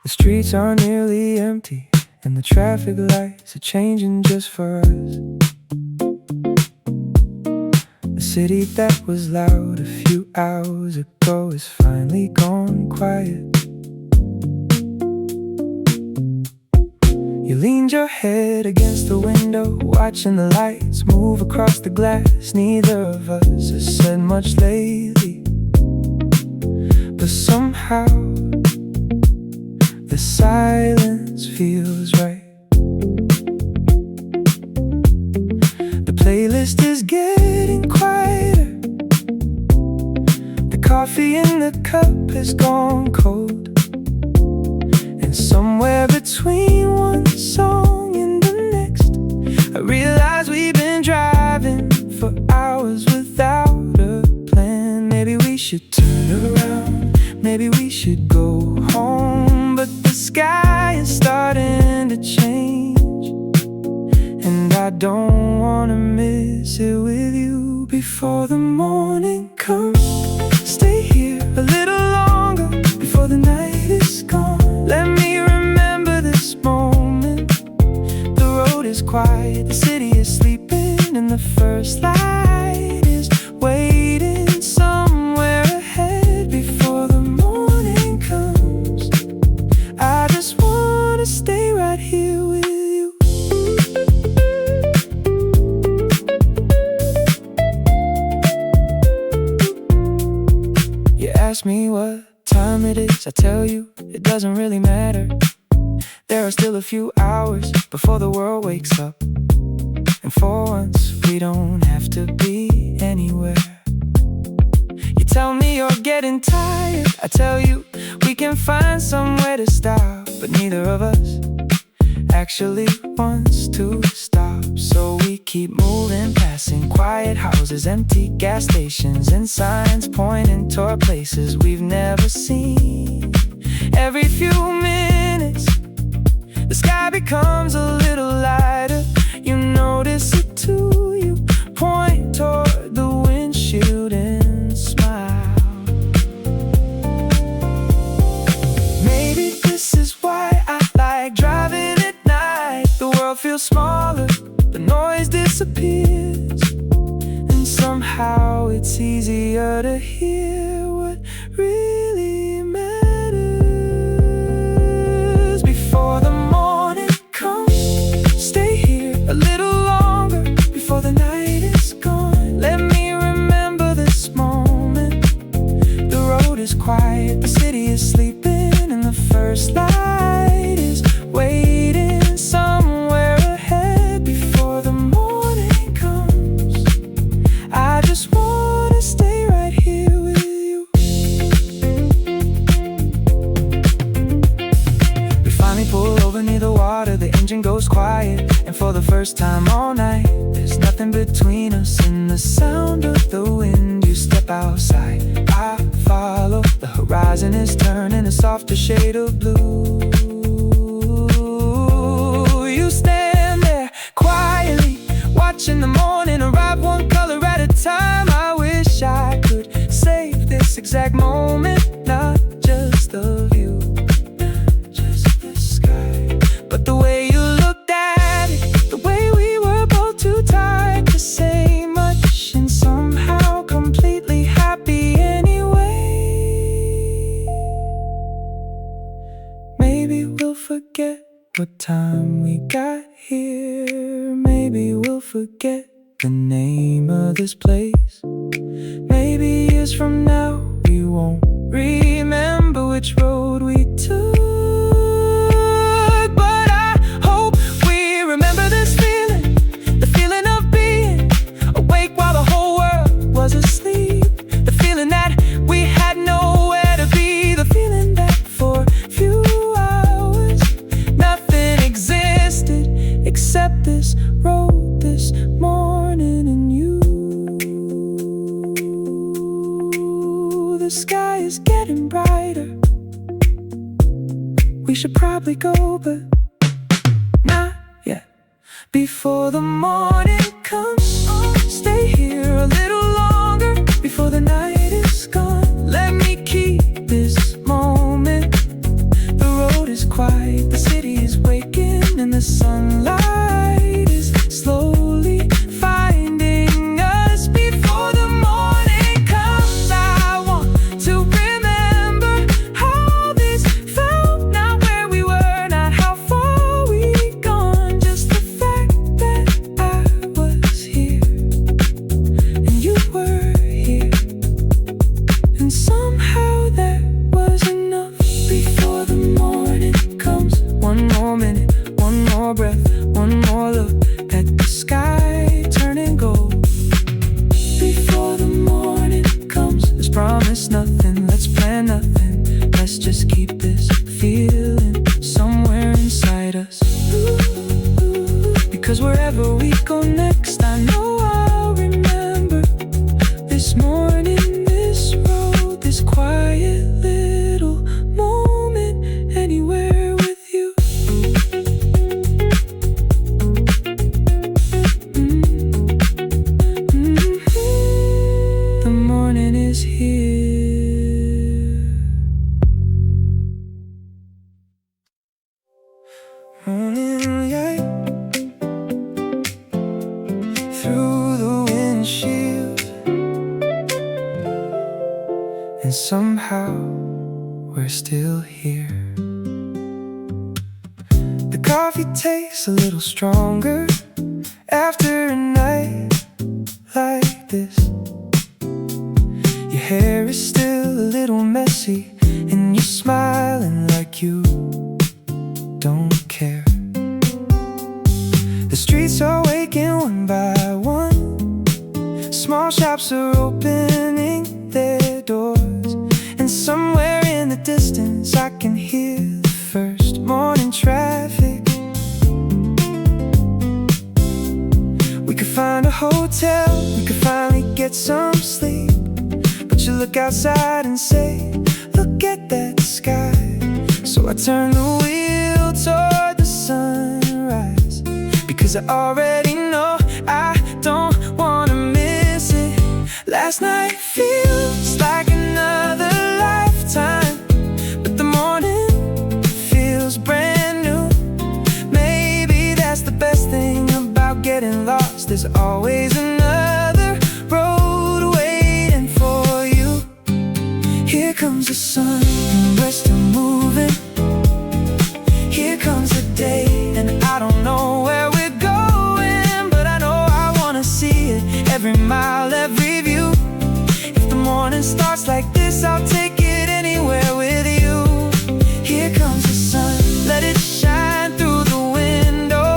The streets are nearly empty, and the traffic lights are changing just for us. The city that was loud a few hours ago is finally gone quiet. You leaned your head against the window, watching the lights move across the glass. Neither of us has said much lately, but somehow the silence feels right. The playlist is getting quieter, the coffee in the cup has gone cold, and somewhere between one song and the next, I realize we've been driving for hours without a plan. Maybe we should turn around, maybe we should go home, but the sky is starting to change, and I don't wanna miss it with you before the morning comes. Stay here a little longer before the night is gone. Let me remember this moment. The road is quiet, the city is sleeping, and the first light is waiting somewhere ahead before the morning comes. I just wanna stay right here with you. You ask me what time it is, I tell you it doesn't really matter. There are still a few hours before the world wakes up, and for once we don't have to be anywhere. You tell me you're getting tired, I tell you we can find somewhere to stop, but neither of us actually wants to stop. So we keep moving, passing quiet houses, empty gas stations, and signs pointing toward places we've never seen. Every few minutes the sky becomes a little lighter. You notice it too, you point toward the windshield and smile. feels smaller, the noise disappears, and somehow it's easier to hear what really matters. Before the morning comes, stay here a little longer. Before the night is gone, let me remember this moment. The road is quiet, the city is sleeping, and the first light is waiting somewhere ahead. Before the morning comes, I just wanna stay right here with you. We finally pull over near the water, the engine goes quiet, and for the first time all night, there's nothing between us and the sound of the wind. You step outside, I follow, the horizon is turning a softer shade of blue. You stand there quietly, watching the morning arrive one color at a time. I wish I could save this exact moment, not just the view, not just the sky, but the way you looked at it, the way we were both too tired to say much, and somehow completely happy anyway. Maybe we'll forget what time we got here. Maybe we'll forget the name of this place. Maybe years from now we won't remember which road we took, but I hope we remember this feeling, the feeling of being awake while the whole world was asleep, the feeling that we had nowhere to be, the feeling that for a few hours nothing existed except this road, this morning, and you. The sky is getting brighter. We should probably go, but not yet. Before the morning comes, stay here a little longer. Before the night is gone, let me keep this moment. The road is quiet, the city is waking, and the sunlight is slowly finding us. Before the morning comes, I want to remember how this felt, not where we were, not how far we'd gone, just the fact that I was here and you were here, and somehow that was enough. Before the morning comes, one more minute, one more breath, one more look at the sky turning gold. Before the morning comes, let's promise nothing, let's plan nothing, let's just keep this feeling somewhere inside us. Because wherever we go next, I know I'll remember this morning, this road, this quiet little moment, anywhere with you. The morning is here. Morning light through the windshield, and somehow we're still here. The coffee tastes a little stronger after a night like this. Your hair is still a little messy, and you're smiling like you don't care. The streets are waking one by one, small shops are opening their doors, and somewhere in the distance I can hear the first morning traffic. We could find a hotel, we could finally get some sleep, but you look outside and say, look at that sky. So I turn the wheel toward the sunrise, because I already know I don't wanna miss it. Last night feels like another lifetime, but the morning feels brand new. Maybe that's the best comes the sun, and we're still moving. Here comes the day, and I don't know where we're going, but I know I wanna see it. Every mile, every view. If the morning starts like this, I'll take it anywhere with you. Here comes the sun, let it shine through the window.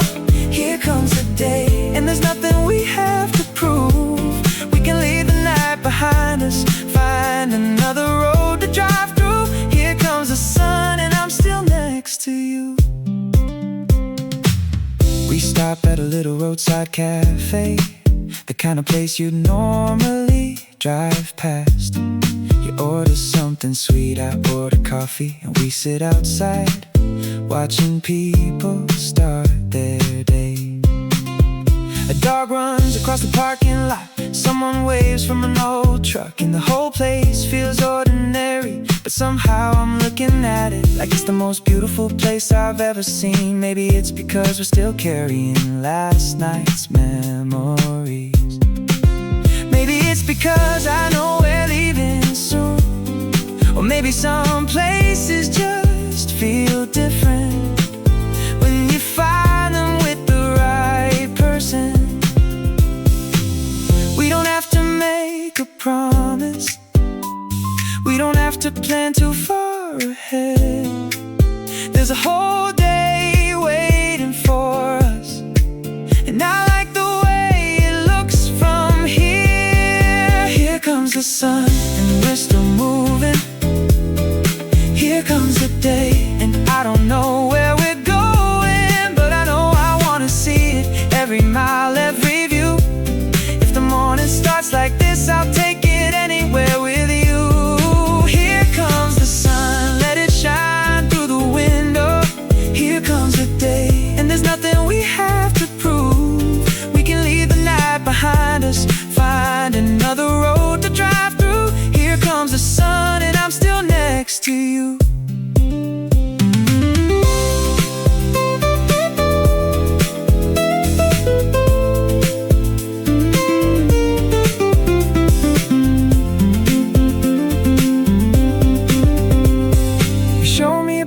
Here comes the day, and there's nothing we have to prove. We can leave the night behind us, find another road to drive through. Here comes the sun, and I'm still next to you. We stop at a little roadside cafe, the kind of place you'd normally drive past. You order something sweet, I order coffee, and we sit outside, watching people start their day. A dog runs across the parking lot, someone waves from an old truck, and the whole place feels ordinary, but somehow I'm looking at it like it's the most beautiful place I've ever seen. Maybe it's because we're still carrying last night's memories. Maybe it's because I know we're leaving soon, or maybe some places just feel different when you find them with the right person. We don't have to make a promise, we don't have to plan too far ahead. There's a whole day waiting for us, and I like the way it looks from here. Here comes the sun, and we're still moving. Here comes the day, and I don't know where we're going, but I know I wanna see it. Every mile, every view. If the morning starts like this, I'll take it anywhere with you. Here comes the sun, let it shine through the window. Here comes the day, and there's nothing we have to prove. We can leave the night behind us, find another road to drive through. Here comes the sun, and I'm still next to you.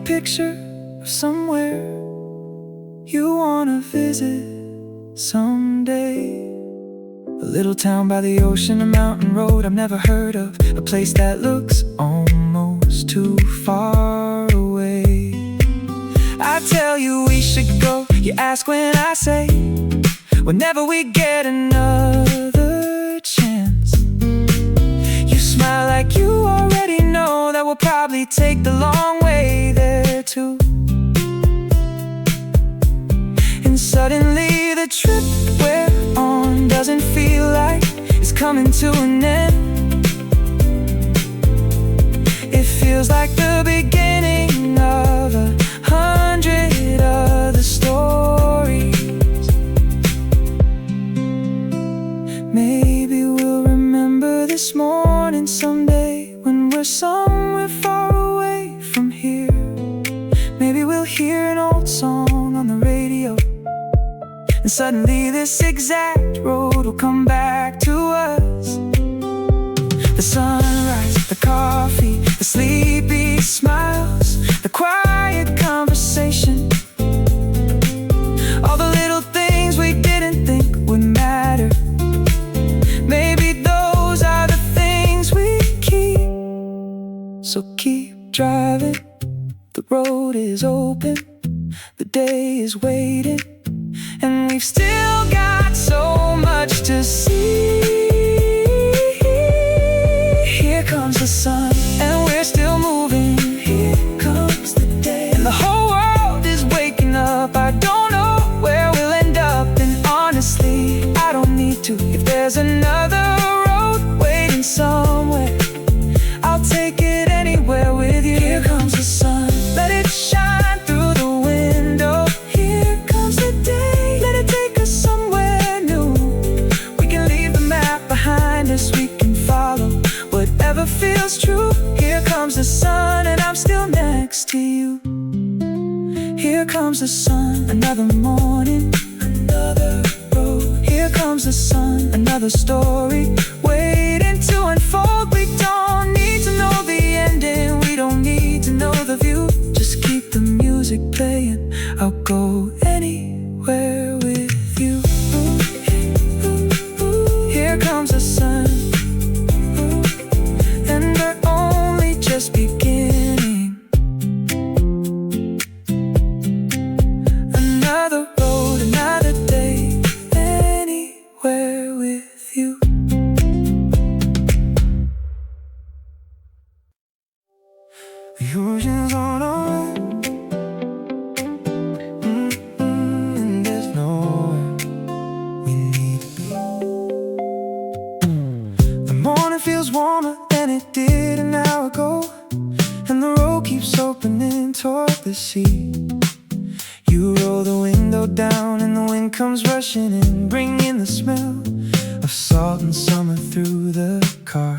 Picture of somewhere you wanna visit someday. A little town by the ocean, a mountain road I've never heard of, a place that looks almost too far away. I tell you we should go, you ask when I say, whenever we get another chance. You smile like you already know that we'll probably take the long way there too. And suddenly the trip we're on doesn't feel like it's coming to an end. It feels like the beginning of 100 other stories. Maybe we'll remember this morning someday when we're somewhere far away from here. Maybe we'll hear an old song on the radio, and suddenly this exact road will come back to us. The sunrise, the coffee, the sleepy smiles, the quiet conversation, all the little things we didn't think would matter. Maybe those are the things we keep. So keep driving, the road is open, the day is waiting, and we've still got so much to see. Here comes the sun, and we're still moving. Here comes the day, and the whole world is waking up. I don't know where we'll end up, and honestly, I don't need to. If there's another road waiting somewhere, I'll take it anywhere with you. Here comes the sun, let it shine through the window. Here comes the day, let it take us somewhere new. We can leave the map behind us, we can follow whatever feels true. Here comes the sun, and I'm still next to you. Here comes the sun, another morning, another road. Here comes the sun, another story waiting to unfold. We don't need to know the ending, The ocean's on our way, and there's nowhere we need to be. The morning feels warmer than it did an hour ago, and the road keeps opening toward the sea. You roll the window down and the wind comes rushing in, bringing the smell of salt and summer through the car.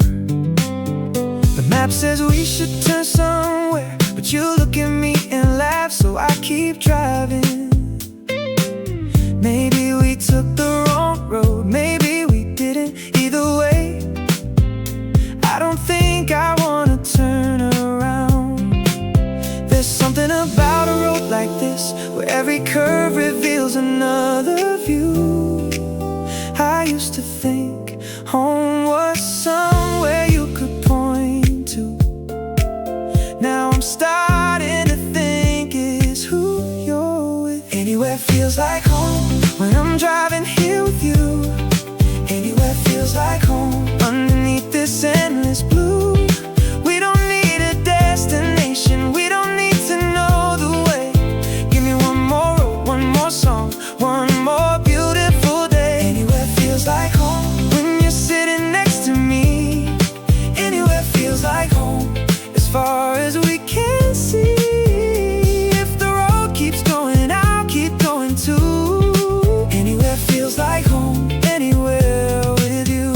The map says we should turn somewhere, but you look at me and laugh, so I keep driving. Maybe we took the wrong road, maybe we didn't. Either way, I don't think I wanna turn around. There's something about a road like this, where every curve reveals another view. I used to think home was somewhere you could point to. Now I'm starting to think it's who you're with. Anywhere feels like home when I'm driving here with you. Anywhere feels like home underneath this endless blue. We don't need a destination, we don't need to know the way. Give me one more road, one more song, one more beautiful day. Anywhere feels like home when you're sitting next to me. Anywhere feels like home as far as we can see. If the road keeps going, I'll keep going too. Anywhere feels like home, anywhere with you.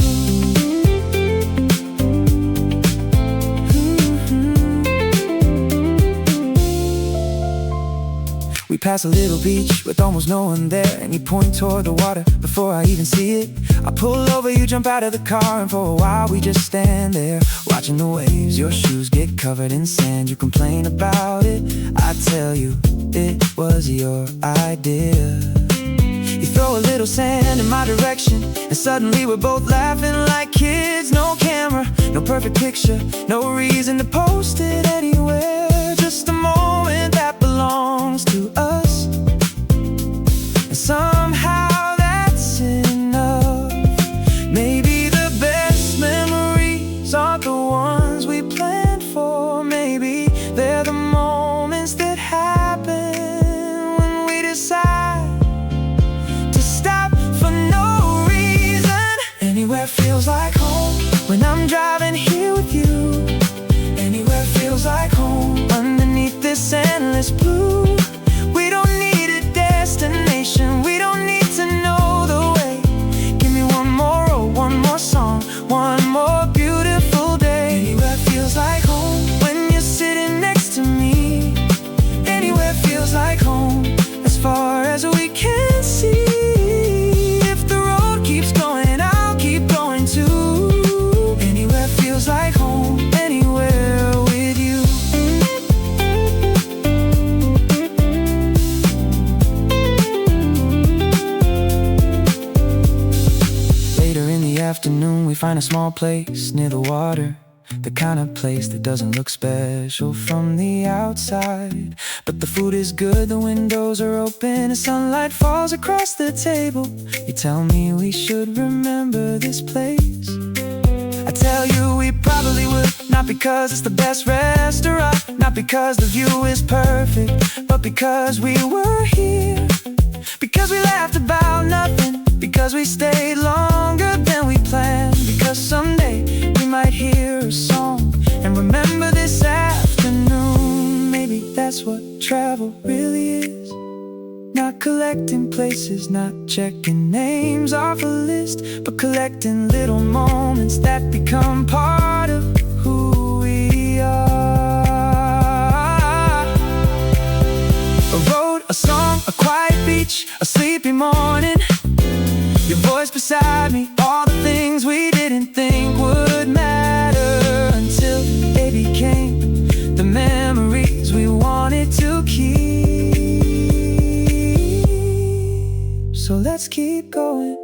We pass a little beach with almost no one there, and you point toward the water before I even see it. I pull over, you jump out of the car, and for a while we just stand there watching the waves. Your shoes get covered in sand, you complain about it. I tell you it was your idea. You throw a little sand in my direction, and suddenly we're both laughing like kids. No camera, no perfect picture, no reason to post it anywhere. Just a moment that belongs to us, and somehow that's enough. Maybe the best memories aren't the ones we planned for. Maybe they're the moments that happen when we decide to stop for no reason. Anywhere feels like home when I'm driving here with you. Anywhere feels like home underneath this endless blue. We don't need a destination, we don't need to know the way. Give me one more road, one more song, one more beautiful day. Anywhere feels like home when you're sitting next to me. Anywhere feels like home as far as we can see. If the road keeps going, I'll keep going too. Anywhere feels like home, anywhere with you. Later in the afternoon, we find a small place near the water. The kind of place that doesn't look special from the outside, but the food is good, the windows are open, and sunlight falls across the table. You tell me we should remember this place. I tell you we probably would, not because it's the best restaurant, not because the view is perfect, but because we were here. Because we laughed about nothing, because we stayed longer than we planned, because someday we might hear a song and remember this afternoon. Maybe that's what travel really is. Not collecting places, not checking names off a list, but collecting little moments that become part of who we are. A road, a song, a quiet beach, a sleepy morning, your voice beside me, all the things we didn't think would matter until they became the memories we wanted to keep. So let's keep going,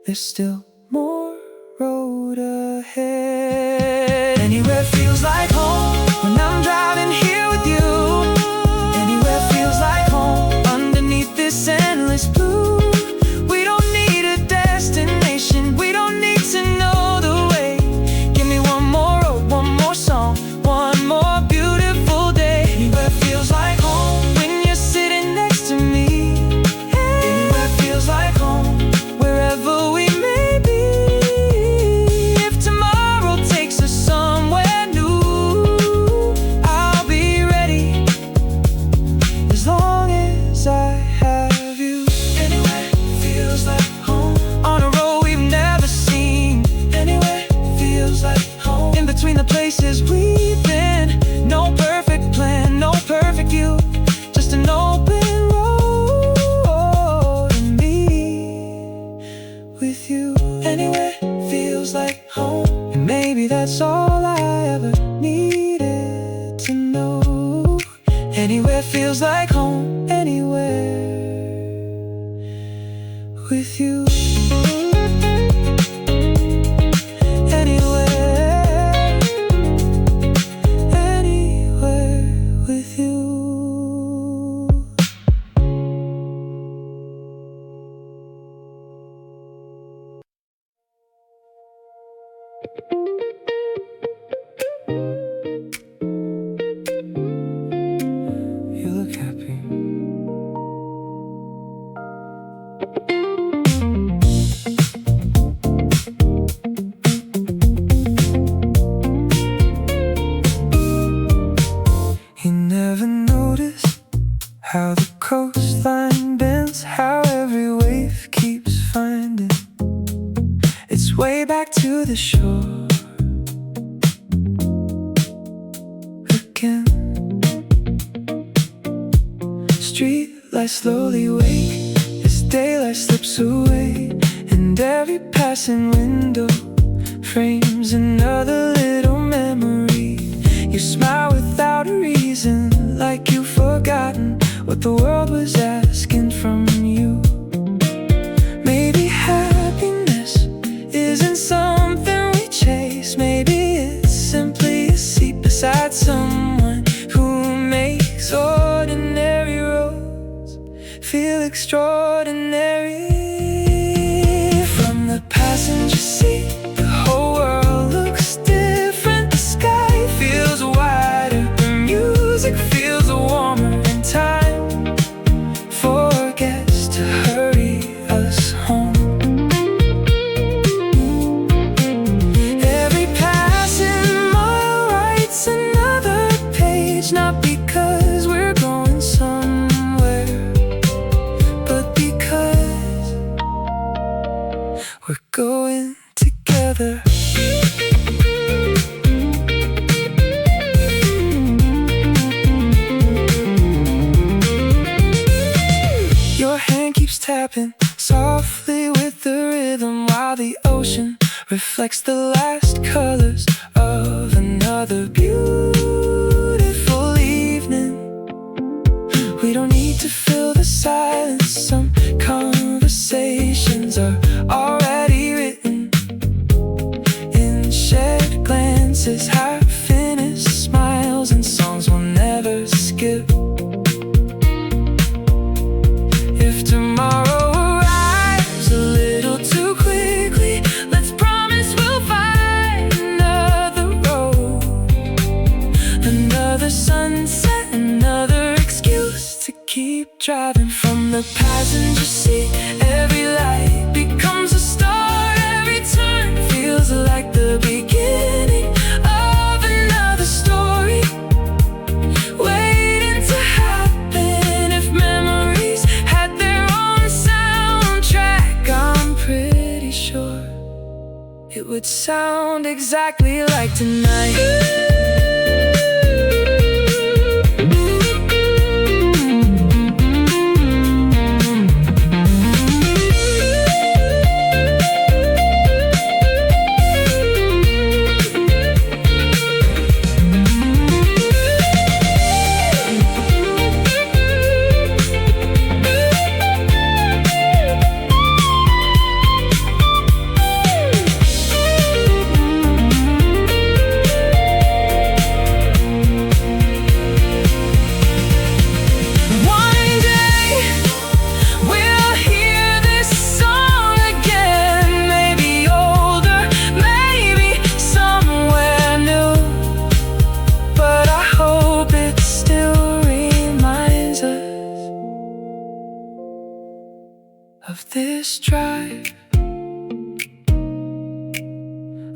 there's still more road ahead. Anywhere feels like home when I'm driving here with you. Anywhere feels like home underneath this endless blue. We don't need a destination, we don't need to know the way. Give me one more road, one more song, one more beautiful places we've been. No perfect plan, no perfect view, just an open road to me with you. Anywhere feels like home, and maybe that's all I ever needed to know. Anywhere feels like home, anywhere with you. You look happy. You never notice how the coastline bends, how every wave keeps finding its way back to the shore again. Street lights slowly wake as daylight slips away, and every passing window frames another little memory. You smile without a reason, like you've forgotten what the world was asking from you. Maybe happiness isn't something we chase. Maybe it's simply a seat beside someone who makes ordinary roads feel extraordinary. From the passenger seat, the whole world looks different. The sky feels wider, the music feels warmer, and time forgets to hurry us home. Every passing mile writes another page, not because we're going somewhere, but because we're going together. Your hand keeps tapping softly with the rhythm, while the ocean reflects the last colors of another beautiful evening. We don't need to fill the silence. Some conversations are already written in shared glances, half-finished smiles, and songs we'll never skip. If tomorrow arrives a little too quickly, let's promise we'll find another road, another sunset, another excuse to keep driving. From the passenger seat, every light becomes a star. Every turn feels like the beginning of another story, waiting to happen. If memories had their own soundtrack, I'm pretty sure it would sound exactly like tonight. Of this drive,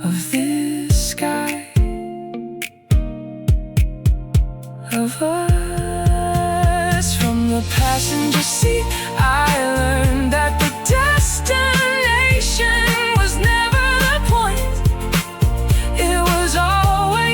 of this sky, of us. From the passenger seat, I learned that the destination was never the point. It was always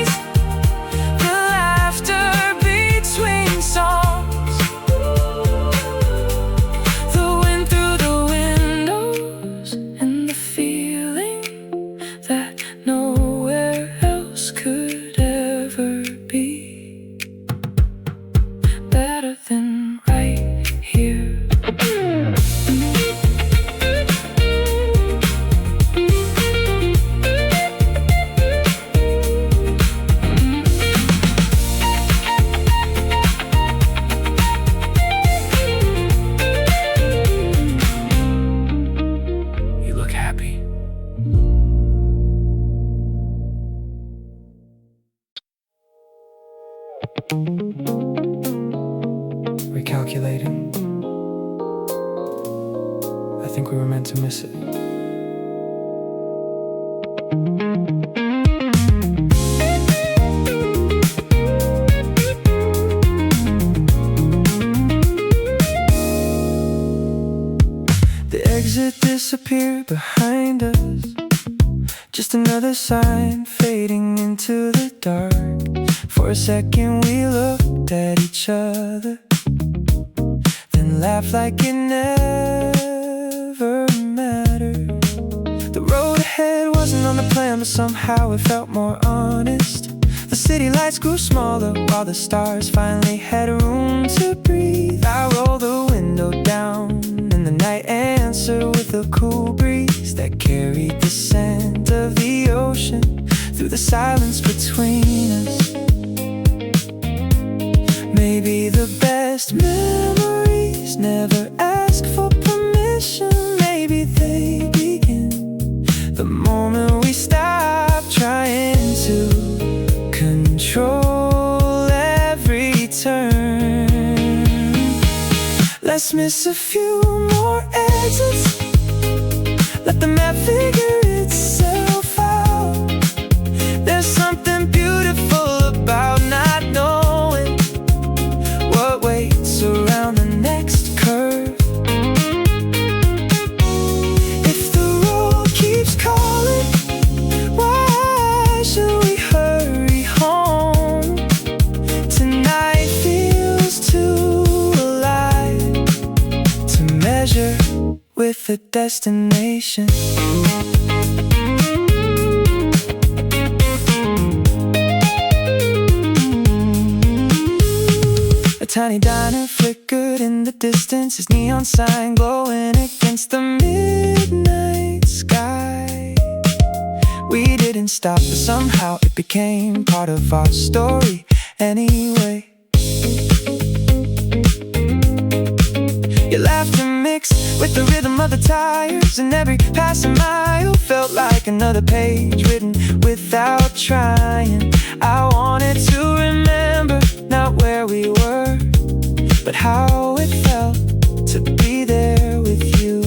Recalculating. I think we were meant to miss it. The exit disappeared behind us. Just another sign fading into the dark. For a second we looked at each other, then laughed like it never mattered. The road ahead wasn't on the plan, but somehow it felt more honest. The city lights grew smaller while the stars finally had room to breathe. I rolled the window down and the night answered with a cool breeze that carried the scent of the ocean through the silence between us. Maybe the best memories never ask for permission. Maybe they begin the moment we stop trying to control every turn. Let's miss a few more exits. Let the map figure itself out. There's something beautiful about not knowing what waits around the next curve. If the road keeps calling, why should we hurry home? Tonight feels too alive to measure with a destination. A tiny diner flickered in the distance, his neon sign glowing against the midnight sky. We didn't stop, but somehow it became part of our story anyway. Your laughter mixed with the rhythm of the tires, and every passing mile felt like another page written without trying. I wanted to remember not where we were, but how it felt to be there with you.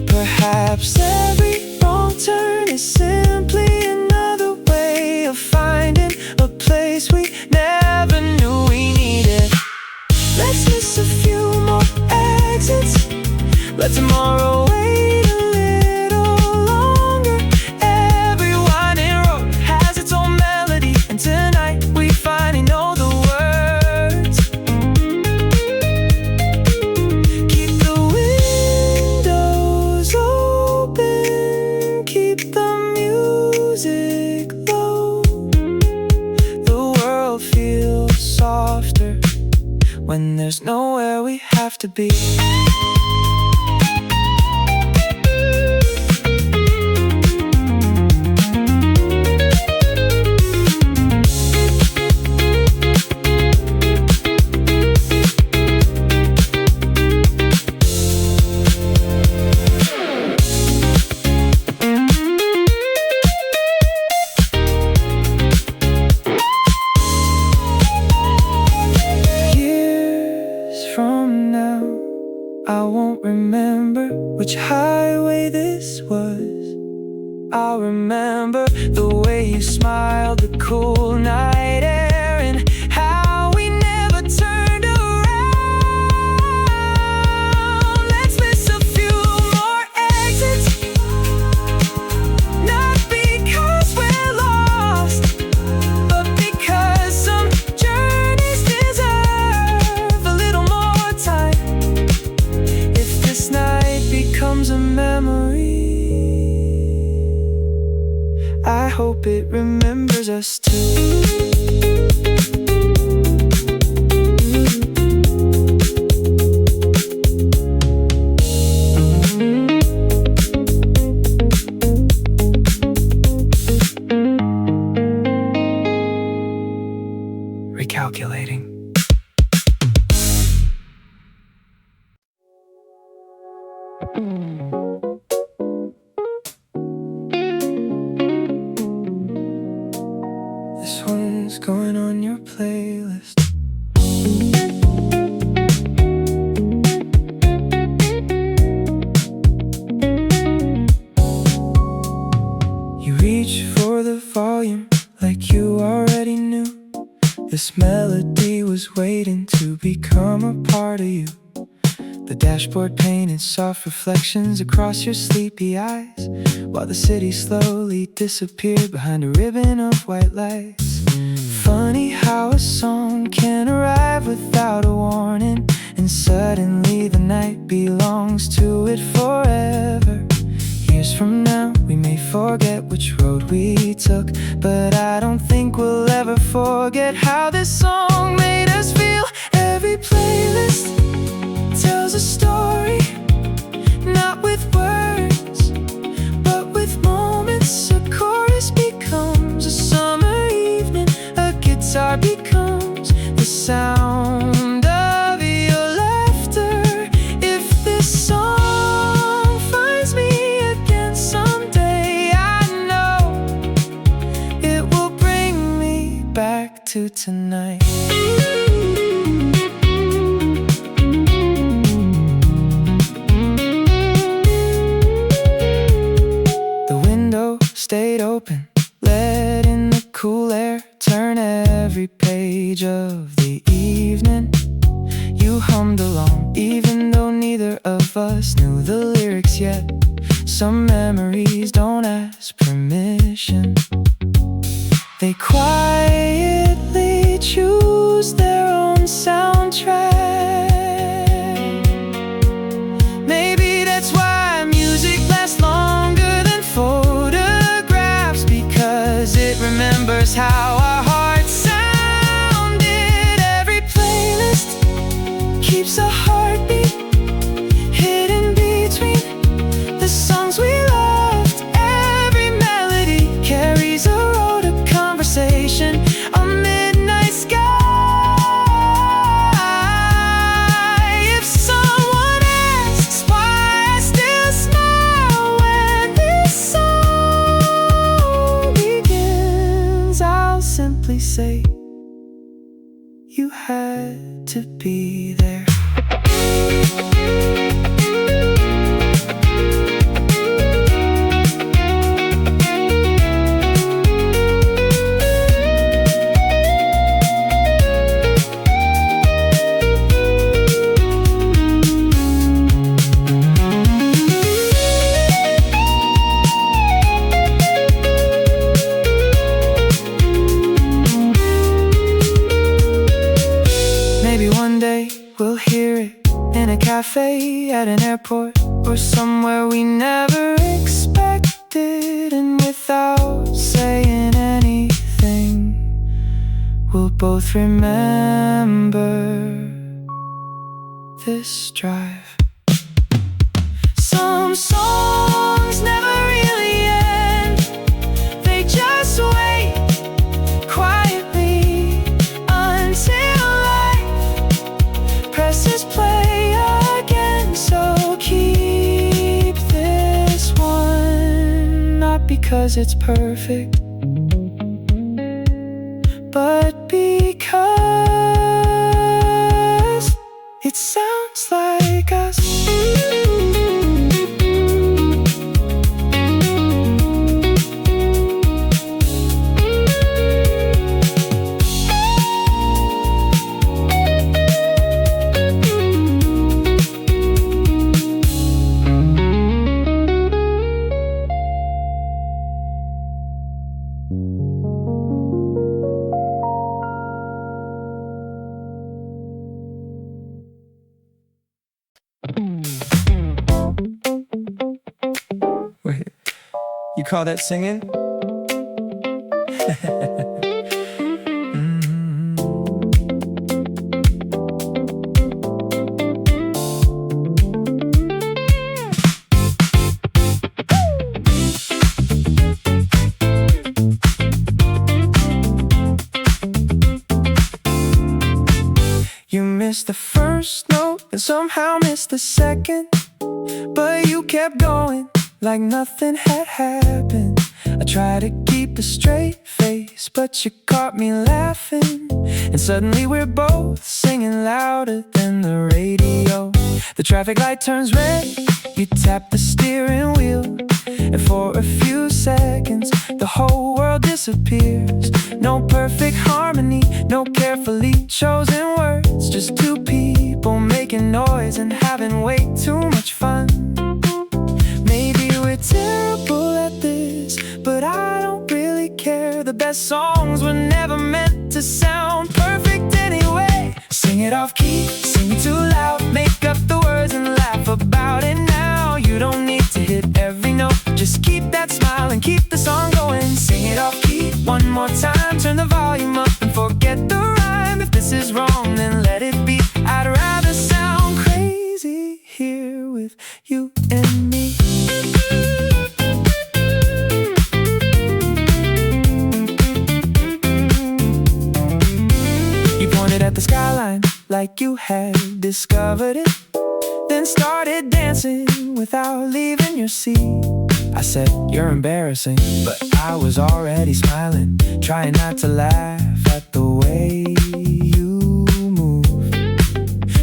Perhaps every wrong turn is simply another way of finding a place we never knew we needed. Let's miss a few more exits. Let tomorrow wait a little longer. Every winding road has its own melody, and tonight we finally know the words. Keep the windows open, keep the music low. The world feels softer when there's nowhere we have to be. I won't remember which highway this was. I'll remember the way you smiled, the cool night air, and how we never turned around. Let's miss a few more exits, not because we're lost, but because some journeys deserve a little more time. If this night becomes a memory, I hope it remembers us too. Recalculating. This songs going on your playlist. You reach for the volume like you already knew. This melody was waiting to become a part of you. The dashboard painted soft reflections across your sleepy eyes, while the city slowly disappeared behind a ribbon of white lights. Funny how a song can arrive without a warning, and suddenly the night belongs to it forever. Years from now we may forget which road we took, but I don't think we'll ever forget how this song made us feel. Every playlist tells a story, not with words, but with moments. A chorus becomes a summer evening, a guitar becomes the sound of your laughter. If this song finds me again someday, I know it will bring me back to tonight. Stayed open, let in the cool air, turn every page of the evening. You hummed along, even though neither of us knew the lyrics yet. Some memories don't ask permission. They quietly choose their own soundtrack. Maybe that's why music lasts longer than photographs, because it remembers how our hearts sounded. Every playlist keeps a heartbeat hidden between the songs we loved. Every melody carries a road, a conversation, a midnight sky. If someone asks why I still smile when this song begins, I'll simply say you had to be there. Maybe one day we'll hear it in a cafe, at an airport, or somewhere we never expected. And without saying anything, we'll both remember this drive. Some songs never really end, they just wait quietly until presses play again. So keep this one, not because it's perfect, but because it sounds like us. Wait, you call that singing? You missed the first note and somehow missed the second, but you kept going like nothing had happened. I try to keep a straight face, but you caught me laughing. And suddenly we're both singing louder than the radio. The traffic light turns red, you tap the steering wheel, and for a few seconds the whole world disappears. No perfect harmony, no carefully chosen words, just two people making noise and having way too much fun. Maybe we're terrible at this, but I don't really care. The best songs were never meant to sound perfect anyway. Sing it off key, sing it too loud, make up the words and laugh about it now. You don't need to hit every note, just keep that smile and keep the song going. Sing it off key one more time, turn the volume up and forget the rhyme. If this is wrong, then let it be. I'd rather sound crazy here with you and me. You pointed at the skyline like you had discovered it, then started dancing without leaving your seat. I said, you're embarrassing, but I was already smiling, trying not to laugh at the way you moved.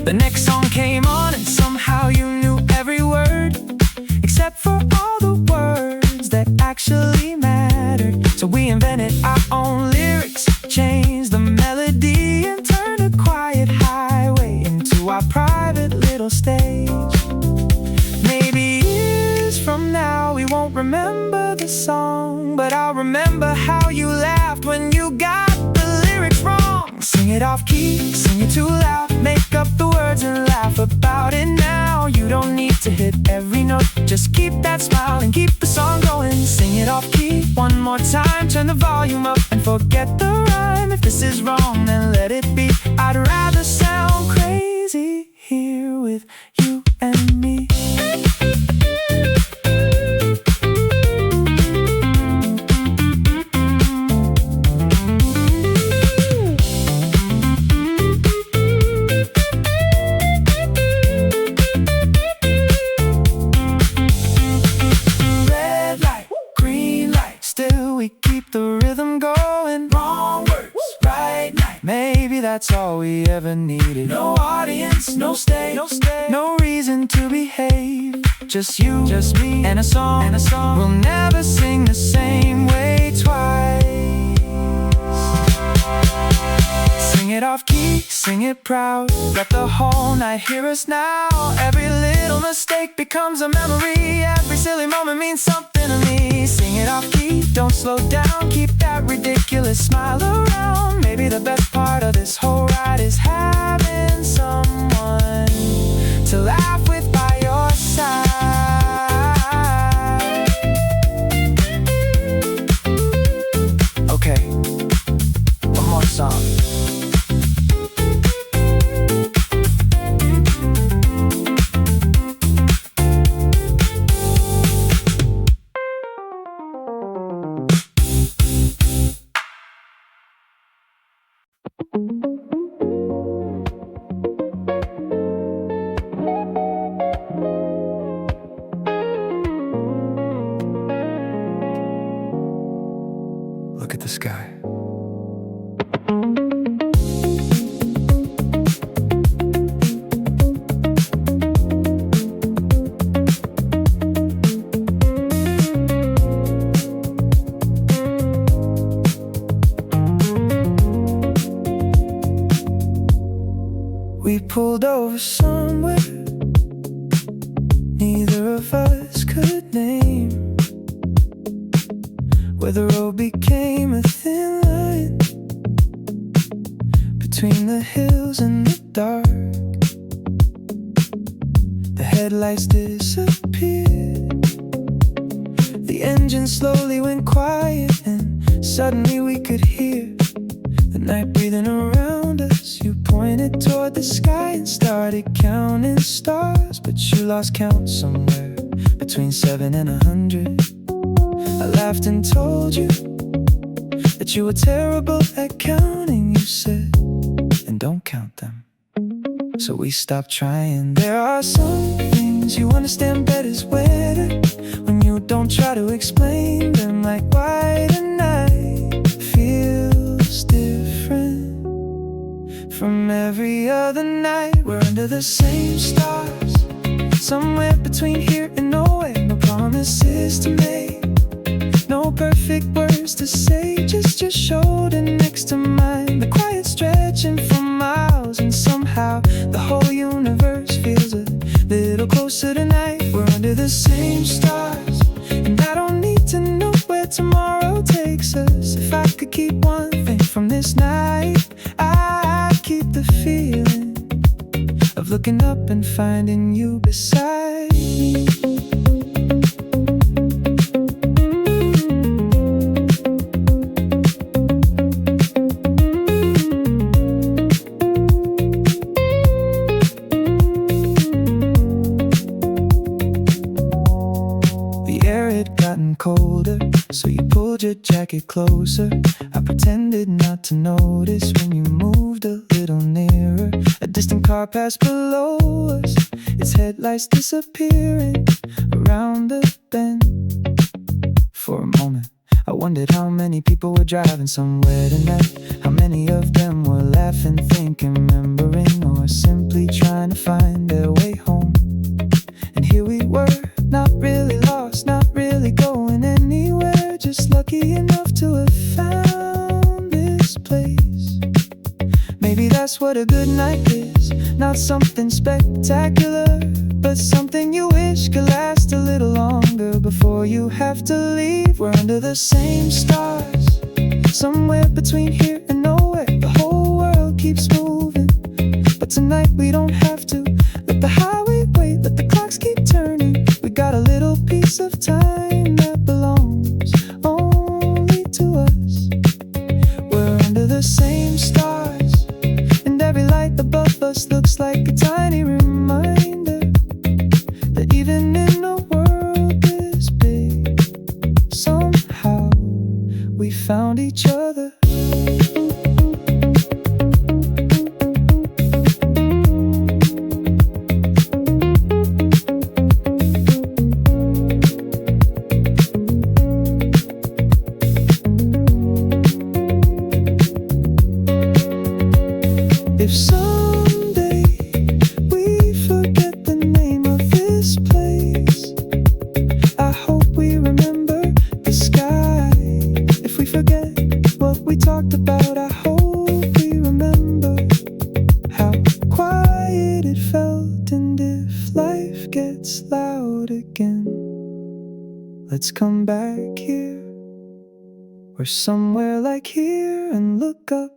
The next song came on and somehow you knew every word, except for all the words that actually mattered. So we invented our own lyrics, changed the melody, and turned a quiet highway into our private little stage. Maybe years from now we won't remember the song, but I'll remember how you laughed when you got the lyrics wrong. Sing it off key, sing it too loud, make up the words and laugh about it now. You don't need to hit every note, just keep that smile and keep the song going. Sing it off key one more time, turn the volume up and forget the rhyme. If this is wrong, then let it be. I'd rather sound crazy here with you and me. That's all we ever needed. No audience, no stage, no reason to behave. Just you, just me, and a song, We'll never sing the same way twice. Sing it off key, sing it proud, let the whole night hear us now. Every little mistake becomes a memory, every silly moment means something to me. Sing it off key, don't slow down, keep that ridiculous smile around. Maybe the best part of this whole ride is having someone to laugh with by your side. Okay, one more song. Look at the sky. We pulled over somewhere neither of us could name, where the road became a thin line between the hills and the dark. The headlights disappeared, the engine slowly went quiet, and suddenly we could hear the night breathing around us. You pointed toward the sky and started counting stars, but you lost count somewhere between 7 and 100. I laughed and told you that you were terrible at counting. You said, and don't count them. So we stopped trying. There are some things you understand better is weather, when you don't try to explain them. seem like why tonight feels different from every other night. We're under the same stars, somewhere between here and nowhere. No promises to make, no perfect words to say, just your shoulder next to mine. The quiet stretching for miles, and somehow the whole universe feels a little closer tonight. We're under the same stars, and I don't need to know where tomorrow takes us. If I could keep one thing from this night, I'd keep the feeling of looking up and finding you beside me. Colder, so you pulled your jacket closer. I pretended not to notice when you moved a little nearer. A distant car passed below us, its headlights disappearing around the bend. For a moment, I wondered how many people were driving somewhere tonight. How many of them were laughing, thinking, remembering, or simply trying to find their way home. And here we were, not really lost, not really going anywhere, just lucky enough to have found this place. Maybe that's what a good night is, not something spectacular, but something you wish could last a little longer before you have to leave. We're under the same stars, somewhere between here and nowhere. The whole world keeps moving, but tonight we don't have to. Let the highway wait, let the clocks keep turning. We got a little piece of time that belongs only to us. We're under the same stars, and every light above us looks like a tiny reminder that even in a world this big, somehow we found each other. If someday we forget the name of this place, I hope we remember the sky. If we forget what we talked about, I hope we remember how quiet it felt. And if life gets loud again, let's come back here, or somewhere like here, and look up.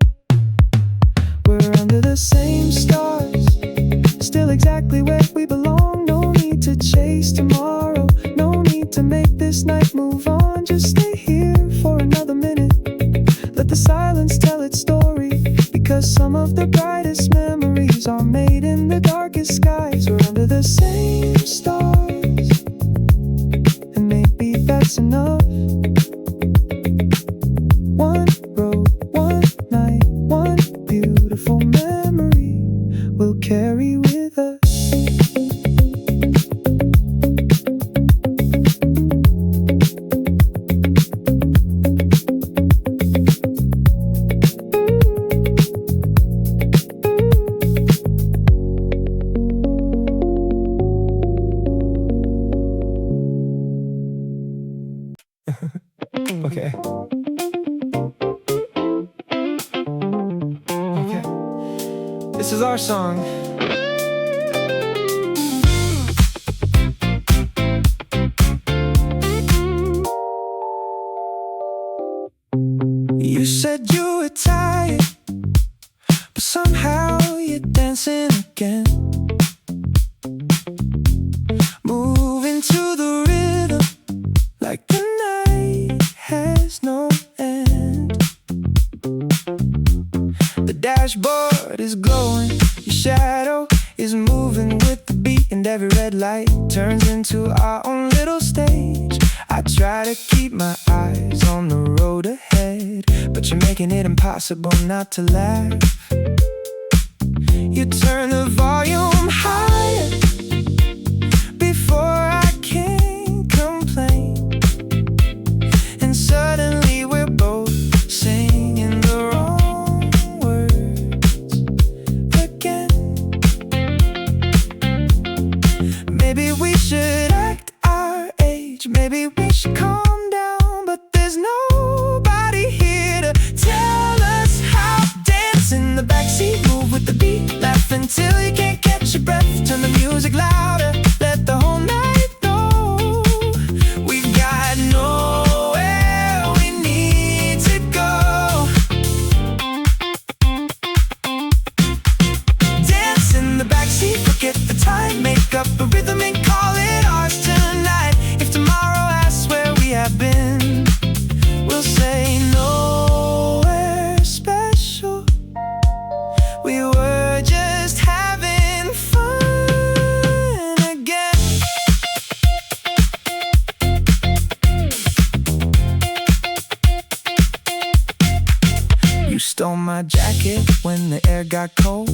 We're under the same stars, still exactly where we belong. No need to chase tomorrow, no need to make this night move on. Just stay here for another minute, let the silence tell its story, because some of the brightest memories are made in the darkest skies. We're under the same stars, and maybe that's enough. One road, one night, one beautiful memory we'll carry with us. Okay. This is our song. You said you were tired, but somehow you're dancing again, moving to the rhythm like the night has no end. The dashboard is glowing, your shadow is moving with the beat, and every red light turns into our own little stage. I try to keep my eyes on the road ahead, but you're making it impossible not to laugh. You turn the volume higher before I can complain, and my jacket when the air got cold,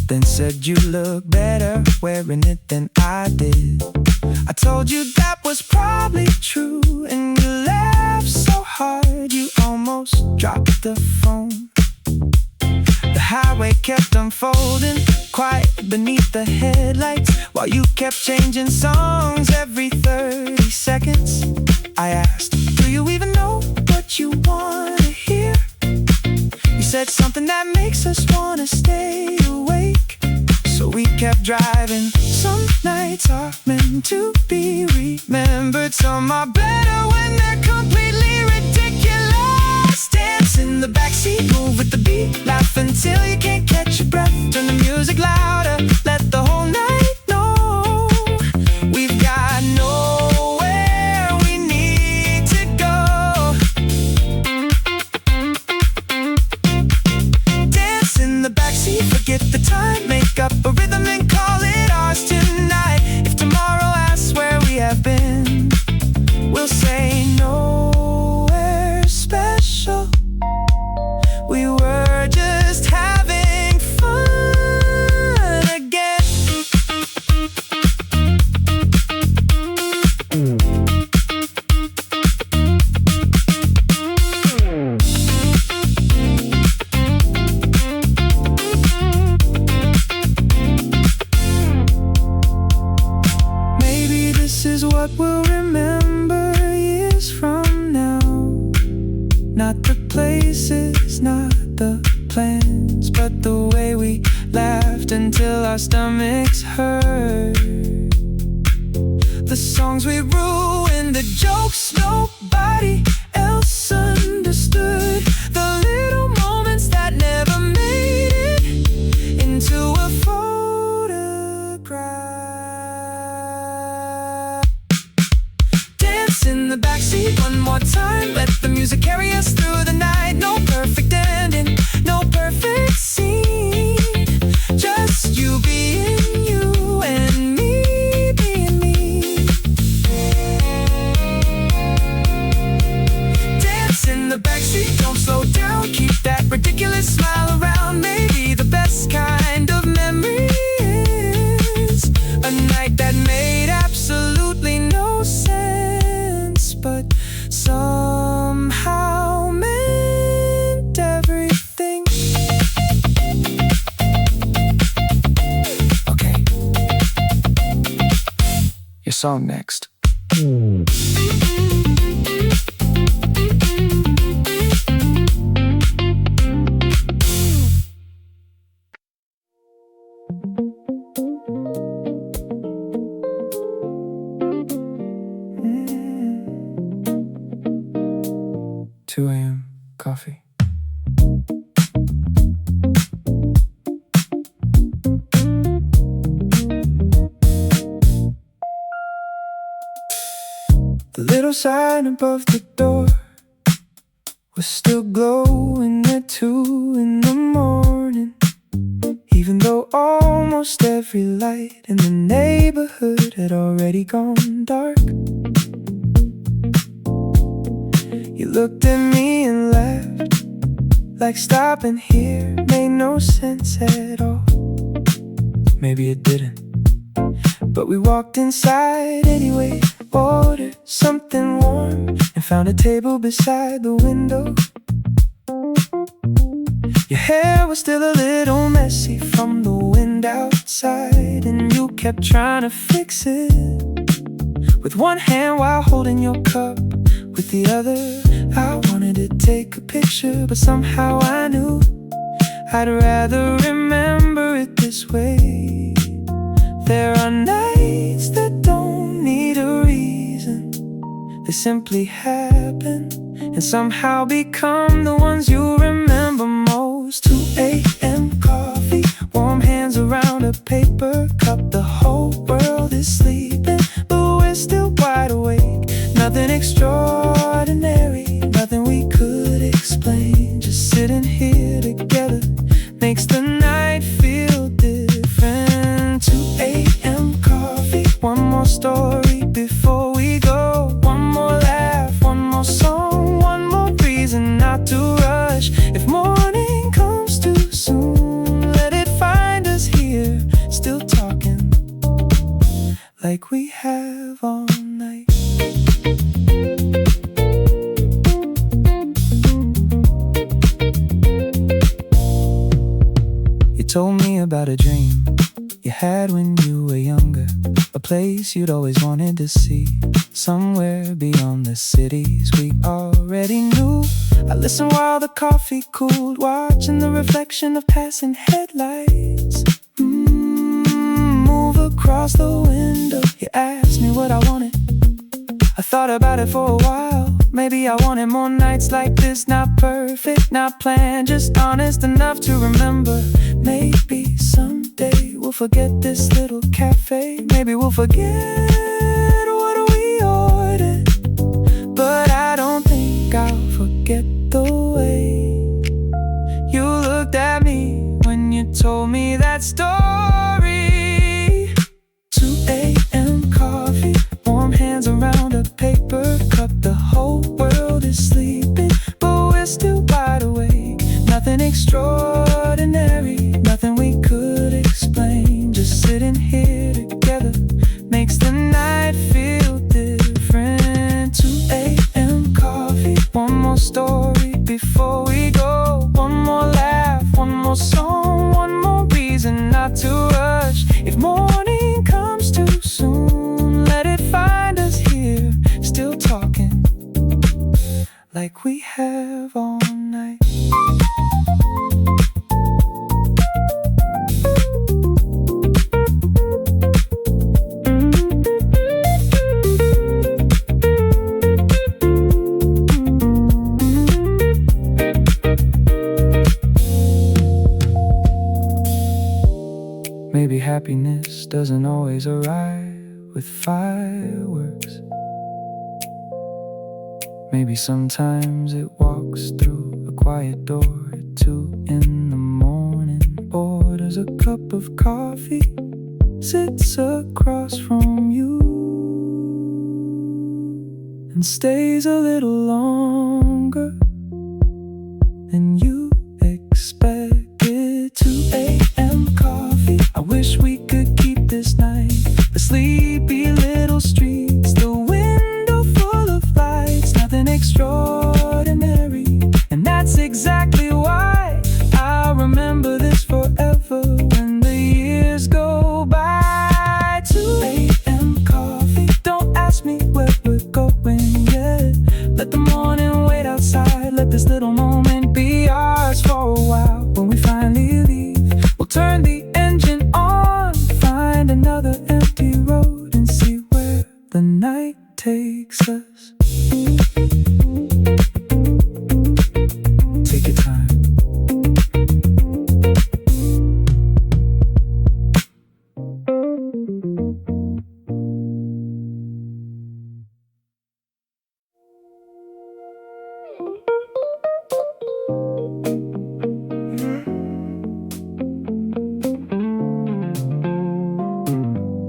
then said you look better wearing it than I did. I told you that was probably true, and you laughed so hard you almost dropped the phone. The highway kept unfolding, quiet beneath the headlights, while you kept changing songs every 30 seconds. I asked, do you even know what you want to hear? You said something that makes us want to stay awake. So we kept driving. Some nights are meant to be remembered. Some are better when they're completely ridiculous. Dance in the backseat, move with the beat, laugh until you can't catch your breath. Turn the music louder, let the whole night know we've got nowhere we need to go. Dance in the backseat, forget the time, make up a rhythm and call it ours tonight. If tomorrow asks where we have been, we'll say nowhere special. We were just having fun again. Maybe this is what we'll remember years from now. Not the places, not the plans, but the way we laughed until our stomachs hurt. The songs we ruined, the jokes nobody else understood, the little moments that never made it into a photograph. Dance in the backseat one more time, let the music carry us through the night. No perfect ending, no perfect scene, just you being you and me being me. Dance in the backseat, don't slow down, keep that ridiculous smile around. Maybe the best kind of memory is a night that made absolutely no sense, but somehow meant everything. Okay, your song next. 2 A.M. coffee. The little sign above the door was still glowing at 2 in the morning, even though almost every light in the neighborhood had already gone dark. You looked at me and laughed, like stopping here made no sense at all. Maybe it didn't, but we walked inside anyway, ordered something warm, and found a table beside the window. Your hair was still a little messy from the wind outside, and you kept trying to fix it with one hand while holding your cup with the other. I wanted to take a picture, but somehow I knew I'd rather remember it this way. There are nights that don't need a reason, they simply happen and somehow become the ones you remember most. 2 A.M. coffee, warm hands around a paper cup. The whole world is sleeping, but we're still wide awake. Nothing extraordinary, nothing we could explain. Just sitting here together makes the night feel different. 2 A.M. coffee, one more story before we go. One more laugh, one more song, one more reason not to rush. If morning like we have all night. You told me about a dream you had when you were younger, a place you'd always wanted to see, somewhere beyond the cities we already knew. I listened while the coffee cooled, watching the reflection of passing headlights move across the window. You asked me what I wanted. I thought about it for a while. Maybe I wanted more nights like this. Not perfect, not planned, just honest enough to remember. Maybe someday we'll forget this little cafe. Maybe we'll forget what we ordered, but I don't think I'll forget the way you looked at me when you told me that story. 2 a.m. coffee, warm hands around a paper cup. The whole world is sleeping, but we're still wide awake. Nothing extraordinary, nothing we could explain. Just sitting here together makes the night feel different. 2 a.m. coffee, one more story before we go. One more laugh, one more song, one more reason not to rush. If morning comes too soon, let it find us here, still talking like we have all night. Maybe happiness doesn't always arrive with fireworks. Maybe sometimes it walks through a quiet door at 2 in the morning, orders a cup of coffee, sits across from you, and stays a little longer than you expected. 2 a.m. coffee, I wish we could keep this night. The sleepy little streets, the window full of lights, nothing extraordinary, and that's exactly why I'll remember this forever when the years go by. 2 a.m. coffee, don't ask me where we're going yet. Let the morning wait outside, let this little moment be ours for a while. When we finally leave, we'll turn the engine on, find another empty road, and see where the night takes us. Take your time.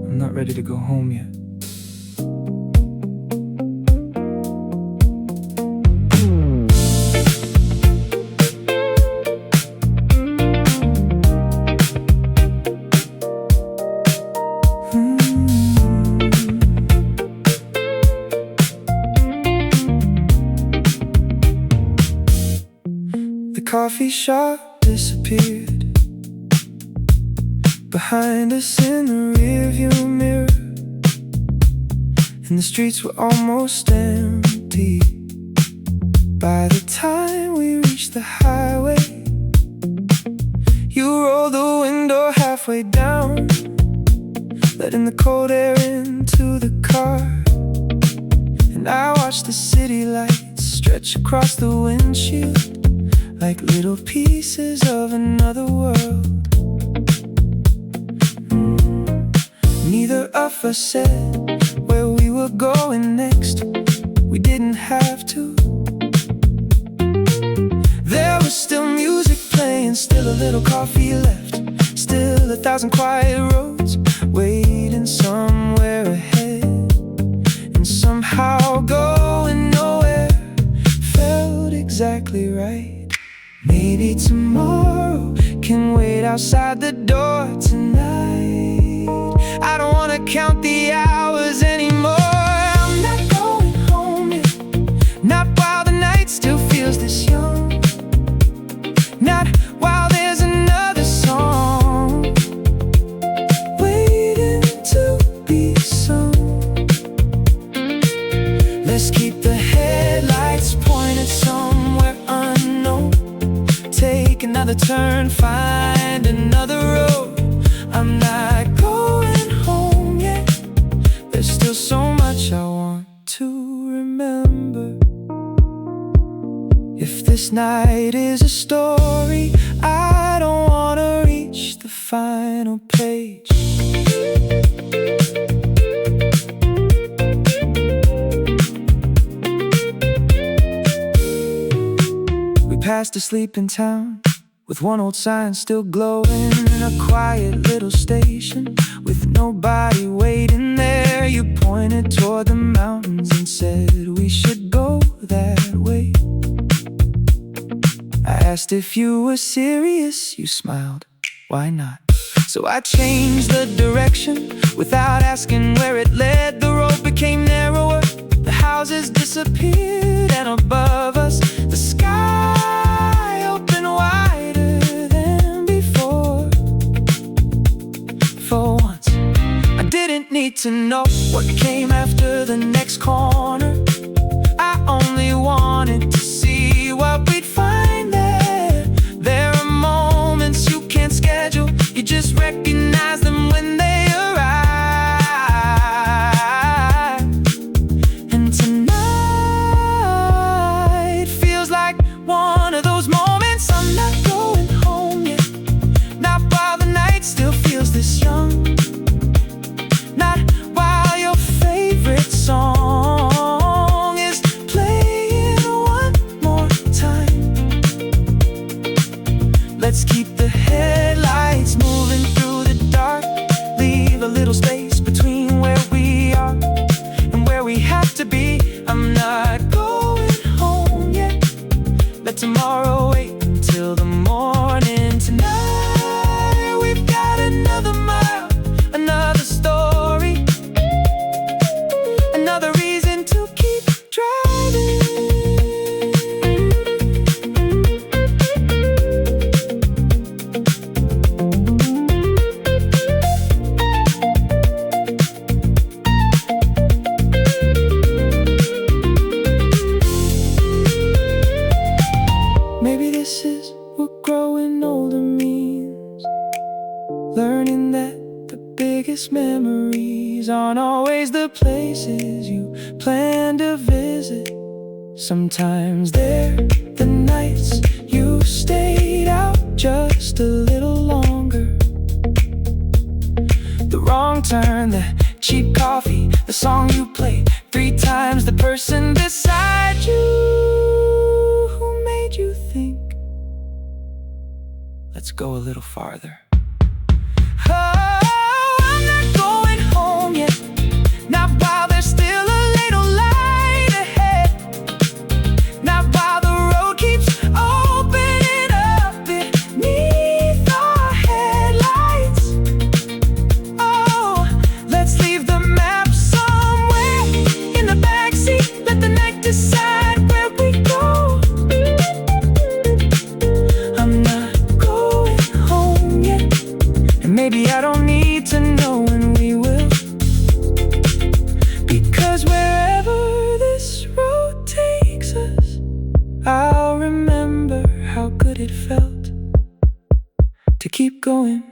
I'm not ready to go home yet. The coffee shop disappeared behind us in the rearview mirror, and the streets were almost empty by the time we reached the highway. You rolled the window halfway down, letting the cold air into the car, and I watched the city lights stretch across the windshield like little pieces of another world. Neither of us said where we were going next. We didn't have to. There was still music playing, still a little coffee left, still 1,000 quiet roads waiting somewhere ahead. And somehow going nowhere felt exactly right. Maybe tomorrow can wait outside the door tonight. I don't wanna count the hours take another turn, find another road. I'm not going home yet. There's still so much I want to remember. If this night is a story, I don't wanna reach the final page. We passed a sleeping town with one old sign still glowing, a quiet little station with nobody waiting there. You pointed toward the mountains and said we should go that way. I asked if you were serious, you smiled, why not? So I changed the direction without asking where it led. The road became narrower, the houses disappeared, and above us the sky opened wider than before. For once, I didn't need to know what came after the next corner. I only wanted to see what we'd find there. There are moments you can't schedule, you just recognize them when they arrive. And tonight feels like one of those moments. I'm not going home yet, not while the night still feels this young, not while your favorite song is playing one more time. Let's keep the headlights moving through the dark, leave a little space between where we are and where we have to be. I'm not going home yet, let tomorrow wait until the morning. Tonight we've got another mile, another story, another reason to keep driving. Maybe this is what growing older means, learning that the biggest memories aren't always the places you plan to visit. Sometimes they're the nights you stayed out just a little longer. The wrong turn, the cheap coffee, the song you played 3 times, the person beside you who made you think. Let's go a little farther. Oh, I'm not going home yet, not while there's still a little light ahead, not while the road keeps opening up beneath our headlights. Oh, let's leave the map somewhere in the backseat, let the night decide where we go. I'm not going home yet, and maybe I don't need to know when we will, because wherever this road takes us, I'll remember how good it felt to keep going.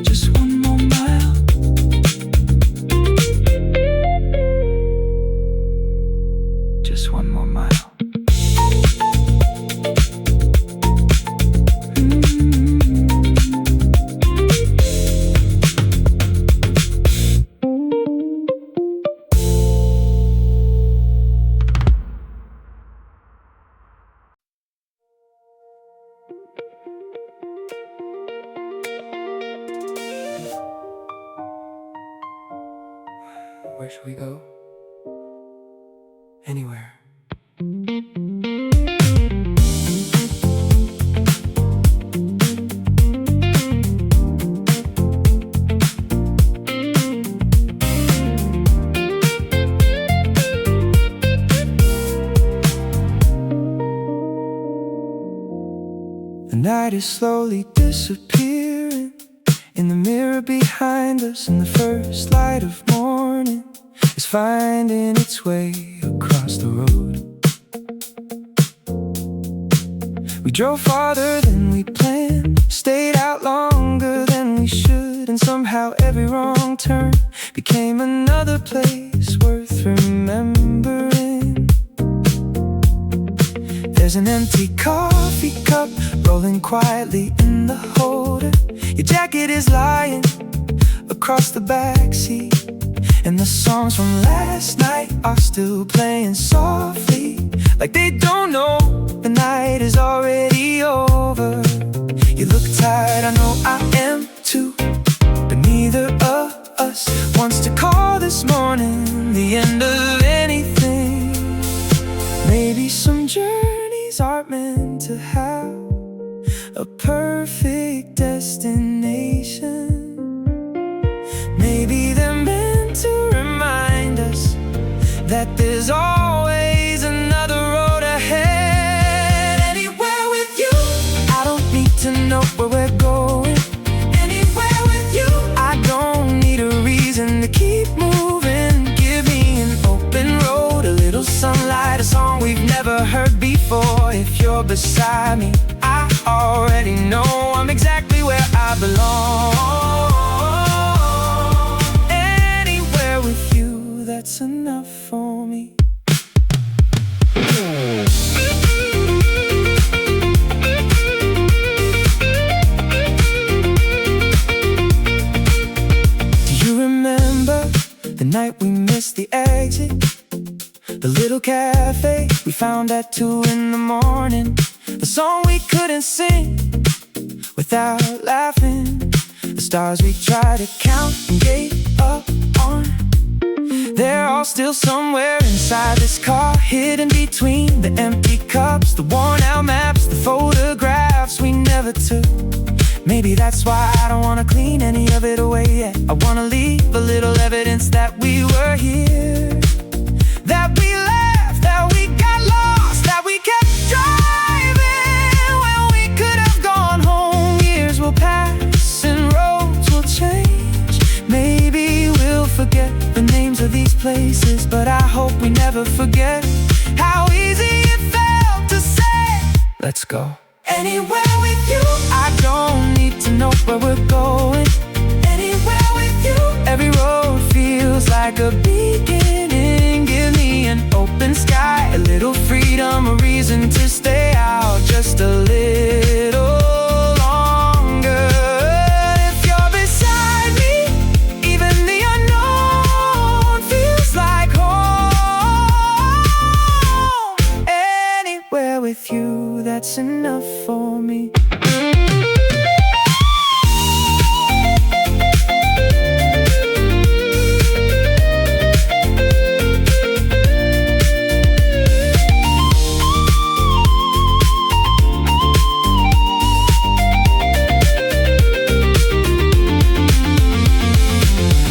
Just one more mile, just one more mile. Where should we go? Anywhere. The night is slowly disappearing in the mirror behind us, and the first light of morning is finding its way across the road. We drove farther than we planned, stayed out longer than we should, and somehow every wrong turn became another place worth remembering. There's an empty coffee cup rolling quietly in the holder. Your jacket is lying across the backseat, and the songs from last night are still playing softly, like they don't know the night is already over. You look tired, I know I am too, but neither of us wants to call this morning the end of anything. Maybe some journeys aren't meant to have a perfect destination. Maybe they're meant to remind us that there's always another road ahead. Anywhere with you, I don't need to know where we're going. Anywhere with you, I don't need a reason to keep moving. Give me an open road, a little sunlight, a song we've never heard before. If you're beside me, I already know I'm exactly where I belong. Anywhere with you, that's enough for me. Do you remember the night we missed the exit? The little cafe we found at 2 in the morning. The song we couldn't sing without laughing. The stars we tried to count and gave up on, they're all still somewhere inside this car, hidden between the empty cups, the worn out maps, the photographs we never took. Maybe that's why I don't wanna clean any of it away yet. I wanna leave a little evidence that we were here, that we laughed, that we got lost, that we kept driving when we could have gone home. Years will pass and roads will change. Maybe we'll forget the names of these places, but I hope we never forget how easy it felt to say, let's go. Anywhere with you, I don't need to know where we're going. Anywhere with you, every road feels like a beginning. Give me an open sky, a little freedom, a reason to stay out just a little longer. If you're beside me, even the unknown feels like home. Anywhere with you, that's enough for me.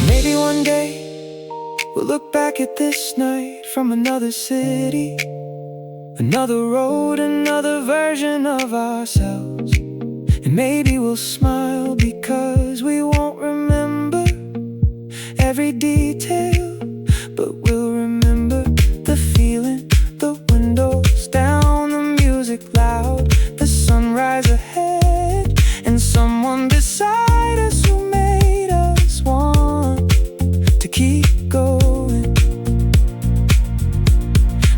Maybe one day we'll look back at this night from another city, another road, another version of ourselves. And maybe we'll smile because we won't remember every detail, but we'll remember the feeling, the windows down, the music loud, the sunrise ahead, and someone beside us who made us want to keep going.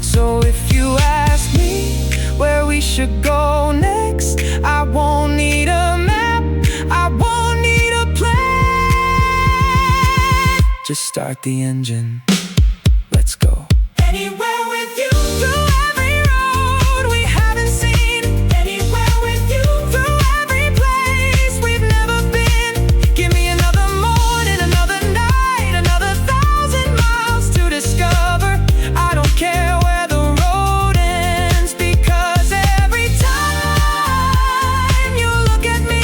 So if you ask me where we should go next, I won't need a map, I won't need a plan. Just start the engine, let's go. Anywhere with you, through every road we haven't seen. Anywhere with you, through every place we've never been. Give me another morning, another night, another 1,000 miles to discover. I don't care where the road ends, because every time you look at me,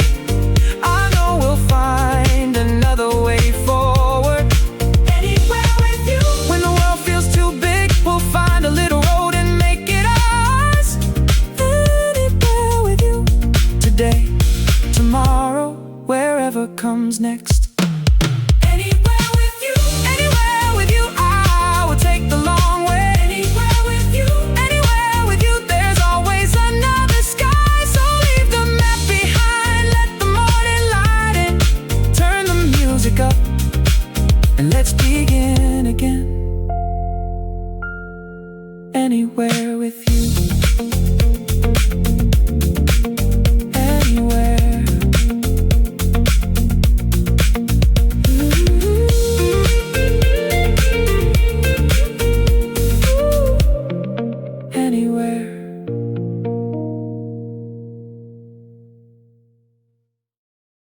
I know we'll find another way forward. Anywhere with you, when the world feels too big, we'll find a little road and make it ours. Anywhere with you, today, tomorrow, wherever comes next.